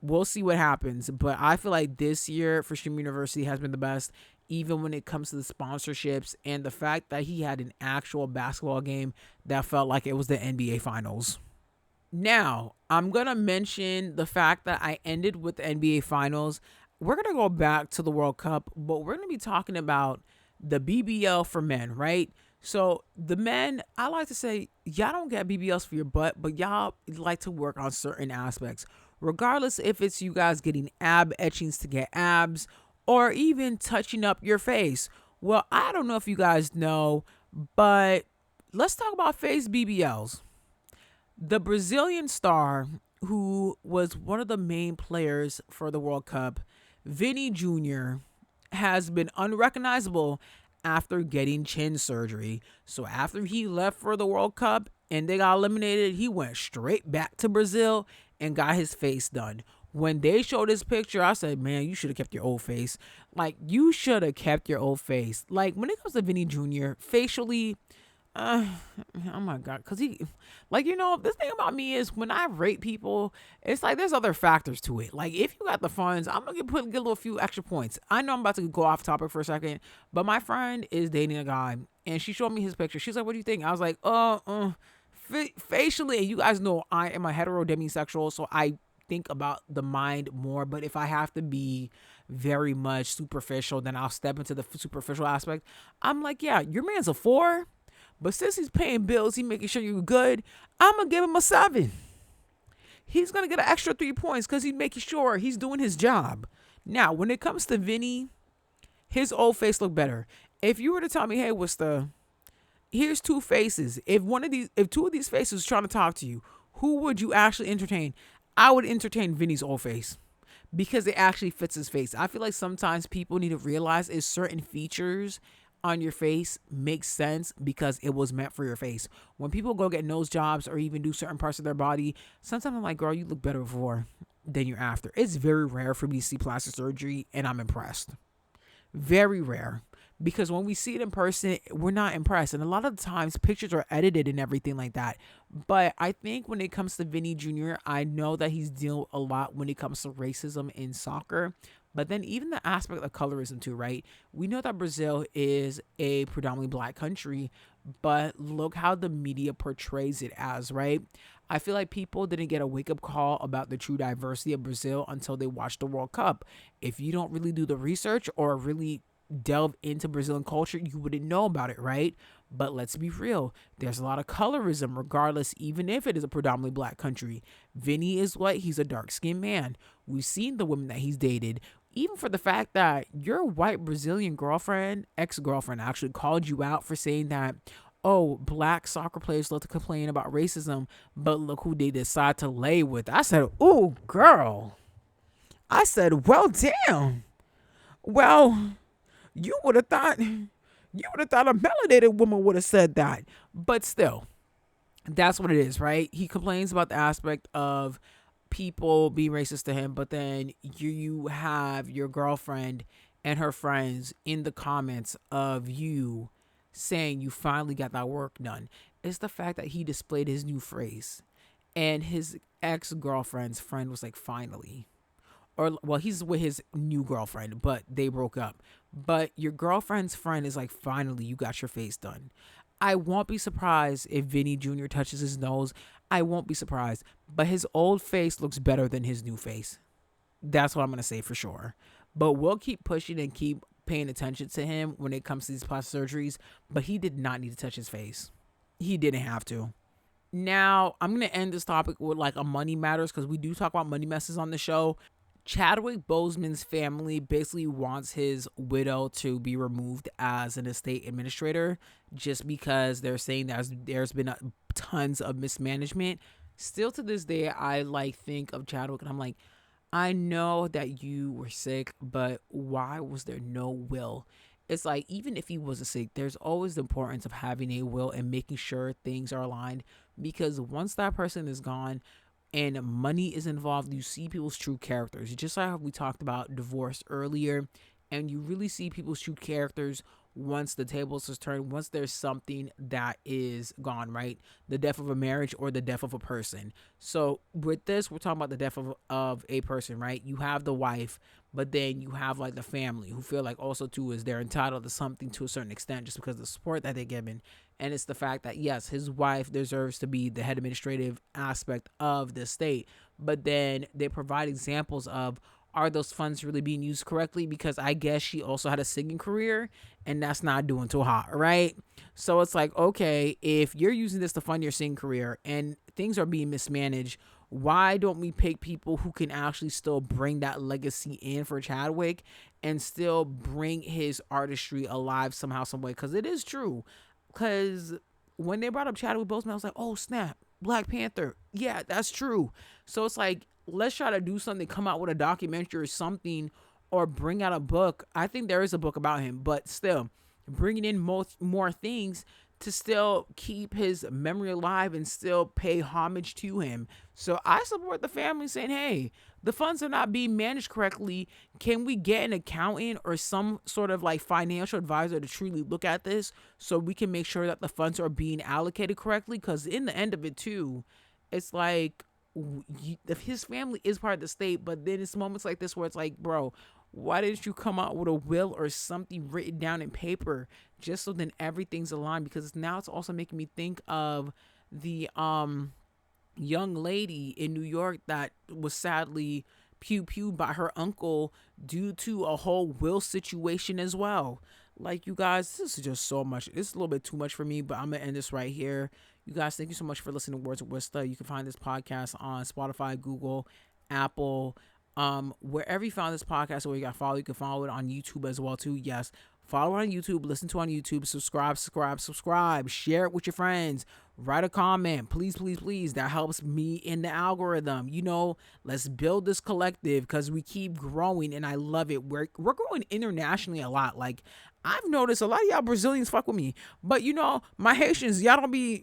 [SPEAKER 1] We'll see what happens. But I feel like this year for Stream University has been the best, even when it comes to the sponsorships and the fact that he had an actual basketball game that felt like it was the NBA Finals. Now, I'm going to mention the fact that I ended with the NBA Finals. We're going to go back to the World Cup, but we're going to be talking about the BBL for men, right? So the men, I like to say, y'all don't get BBLs for your butt, but y'all like to work on certain aspects. Regardless if it's you guys getting ab etchings to get abs, or even touching up your face. Well, I don't know if you guys know, but let's talk about face BBLs. The Brazilian star who was one of the main players for the World Cup, Vini Jr., has been unrecognizable after getting chin surgery. So after he left for the World Cup and they got eliminated, he went straight back to Brazil and got his face done. When they showed this picture, I said, man, you should have kept your old face. Like, you should have kept your old face. Like, when it comes to Vinny Jr., facially, oh my God, because this thing about me is when I rate people, it's like there's other factors to it. Like, if you got the funds, I'm going to get a little few extra points. I know I'm about to go off topic for a second, but my friend is dating a guy, and she showed me his picture. She's like, what do you think? I was like, facially, and you guys know I am a hetero demisexual, so I think about the mind more. But if I have to be very much superficial, then I'll step into the superficial aspect. I'm like, yeah, your man's a 4, but since he's paying bills, he's making sure you're good, I'm gonna give him a 7. He's gonna get an extra 3 points because he's making sure he's doing his job. Now, when it comes to Vinny, his old face looked better. If you were to tell me, hey, here's 2 faces. If 2 of these faces was trying to talk to you, who would you actually entertain? I would entertain Vinny's old face because it actually fits his face. I feel like sometimes people need to realize is certain features on your face make sense because it was meant for your face. When people go get nose jobs or even do certain parts of their body, sometimes I'm like, girl, you look better before than you're after. It's very rare for me to see plastic surgery, and I'm impressed. Very rare. Because when we see it in person, we're not impressed. And a lot of the times, pictures are edited and everything like that. But I think when it comes to Vinny Jr., I know that he's dealt a lot when it comes to racism in soccer. But then even the aspect of colorism too, right? We know that Brazil is a predominantly black country, but look how the media portrays it as, right? I feel like people didn't get a wake-up call about the true diversity of Brazil until they watched the World Cup. If you don't really do the research or really delve into Brazilian culture, you wouldn't know about it, right? But let's be real, there's a lot of colorism regardless, even if it is a predominantly black country. Vinny is what? He's a dark-skinned man. We've seen the women that he's dated. Even for the fact that your white Brazilian ex-girlfriend actually called you out for saying that, oh, black soccer players love to complain about racism, but look who they decide to lay with. I said, ooh, girl. I said, well, damn. Well, you would have thought a melanated woman would have said that. But still, that's what it is, right? He complains about the aspect of people being racist to him, but then you have your girlfriend and her friends in the comments of you saying you finally got that work done. It's the fact that he displayed his new phrase, and his ex-girlfriend's friend was like, finally. Or, well, he's with his new girlfriend, but they broke up. But your girlfriend's friend is like, finally, you got your face done. I won't be surprised if Vinny Jr. touches his nose. I won't be surprised. But his old face looks better than his new face. That's what I'm going to say for sure. But we'll keep pushing and keep paying attention to him when it comes to these plastic surgeries. But he did not need to touch his face. He didn't have to. Now, I'm going to end this topic with like a money matters, because we do talk about money messes on the show. Chadwick Boseman's family basically wants his widow to be removed as an estate administrator just because they're saying that there's been tons of mismanagement. Still to this day, I think of Chadwick and I'm like, I know that you were sick, but why was there no will? It's like, even if he wasn't sick, there's always the importance of having a will and making sure things are aligned, because once that person is gone and money is involved, you see people's true characters. Just like how we talked about divorce earlier, and you really see people's true characters once the tables is turned, once there's something that is gone, right? The death of a marriage or the death of a person. So with this, we're talking about the death of a person, right? You have the wife, but then you have like the family who feel like also too is they're entitled to something to a certain extent just because of the support that they're given. And it's the fact that, yes, his wife deserves to be the head administrative aspect of the state, but then they provide examples of, are those funds really being used correctly? Because I guess she also had a singing career and that's not doing too hot, right? So it's like, okay, if you're using this to fund your singing career and things are being mismanaged, Why don't we pick people who can actually still bring that legacy in for Chadwick and still bring his artistry alive somehow, some way? Because it is true. Because when they brought up Chadwick Boseman, I was like, oh snap, Black Panther. Yeah, that's true. So it's like, let's try to do something, come out with a documentary or something, or bring out a book. I think there is a book about him, but still bringing in more things to still keep his memory alive and still pay homage to him. So I support the family saying, hey, the funds are not being managed correctly. Can we get an accountant or some sort of like financial advisor to truly look at this so we can make sure that the funds are being allocated correctly? Because in the end of it too, it's like, if his family is part of the state, but then it's moments like this where it's like, bro, why didn't you come out with a will or something written down in paper just so then everything's aligned? Because now it's also making me think of the young lady in New York that was sadly pew-pewed by her uncle due to a whole will situation as well. Like, you guys, this is just so much. It's a little bit too much for me, but I'm going to end this right here. You guys, thank you so much for listening to Words with Wista. You can find this podcast on Spotify, Google, Apple, wherever you found this podcast, or you got follow, you can follow it on YouTube as well too. Yes, follow it on YouTube, listen to it on YouTube, subscribe, share it with your friends, write a comment, please. That helps me in the algorithm. Let's build this collective because we keep growing and I love it. We're growing internationally a lot. Like, I've noticed a lot of y'all Brazilians fuck with me, but my Haitians, y'all don't be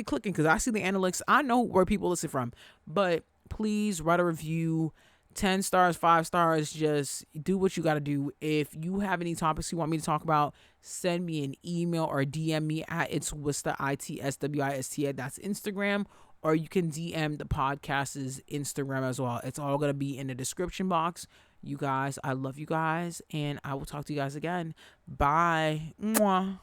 [SPEAKER 1] clicking because I see the analytics. I know where people listen from, but please write a review, 10 stars, 5 stars. Just do what you got to do. If you have any topics you want me to talk about, send me an email or DM me at Itswista, Itswista. That's Instagram. Or you can DM the podcast's Instagram as well. It's all going to be in the description box. You guys, I love you guys. And I will talk to you guys again. Bye. Mwah.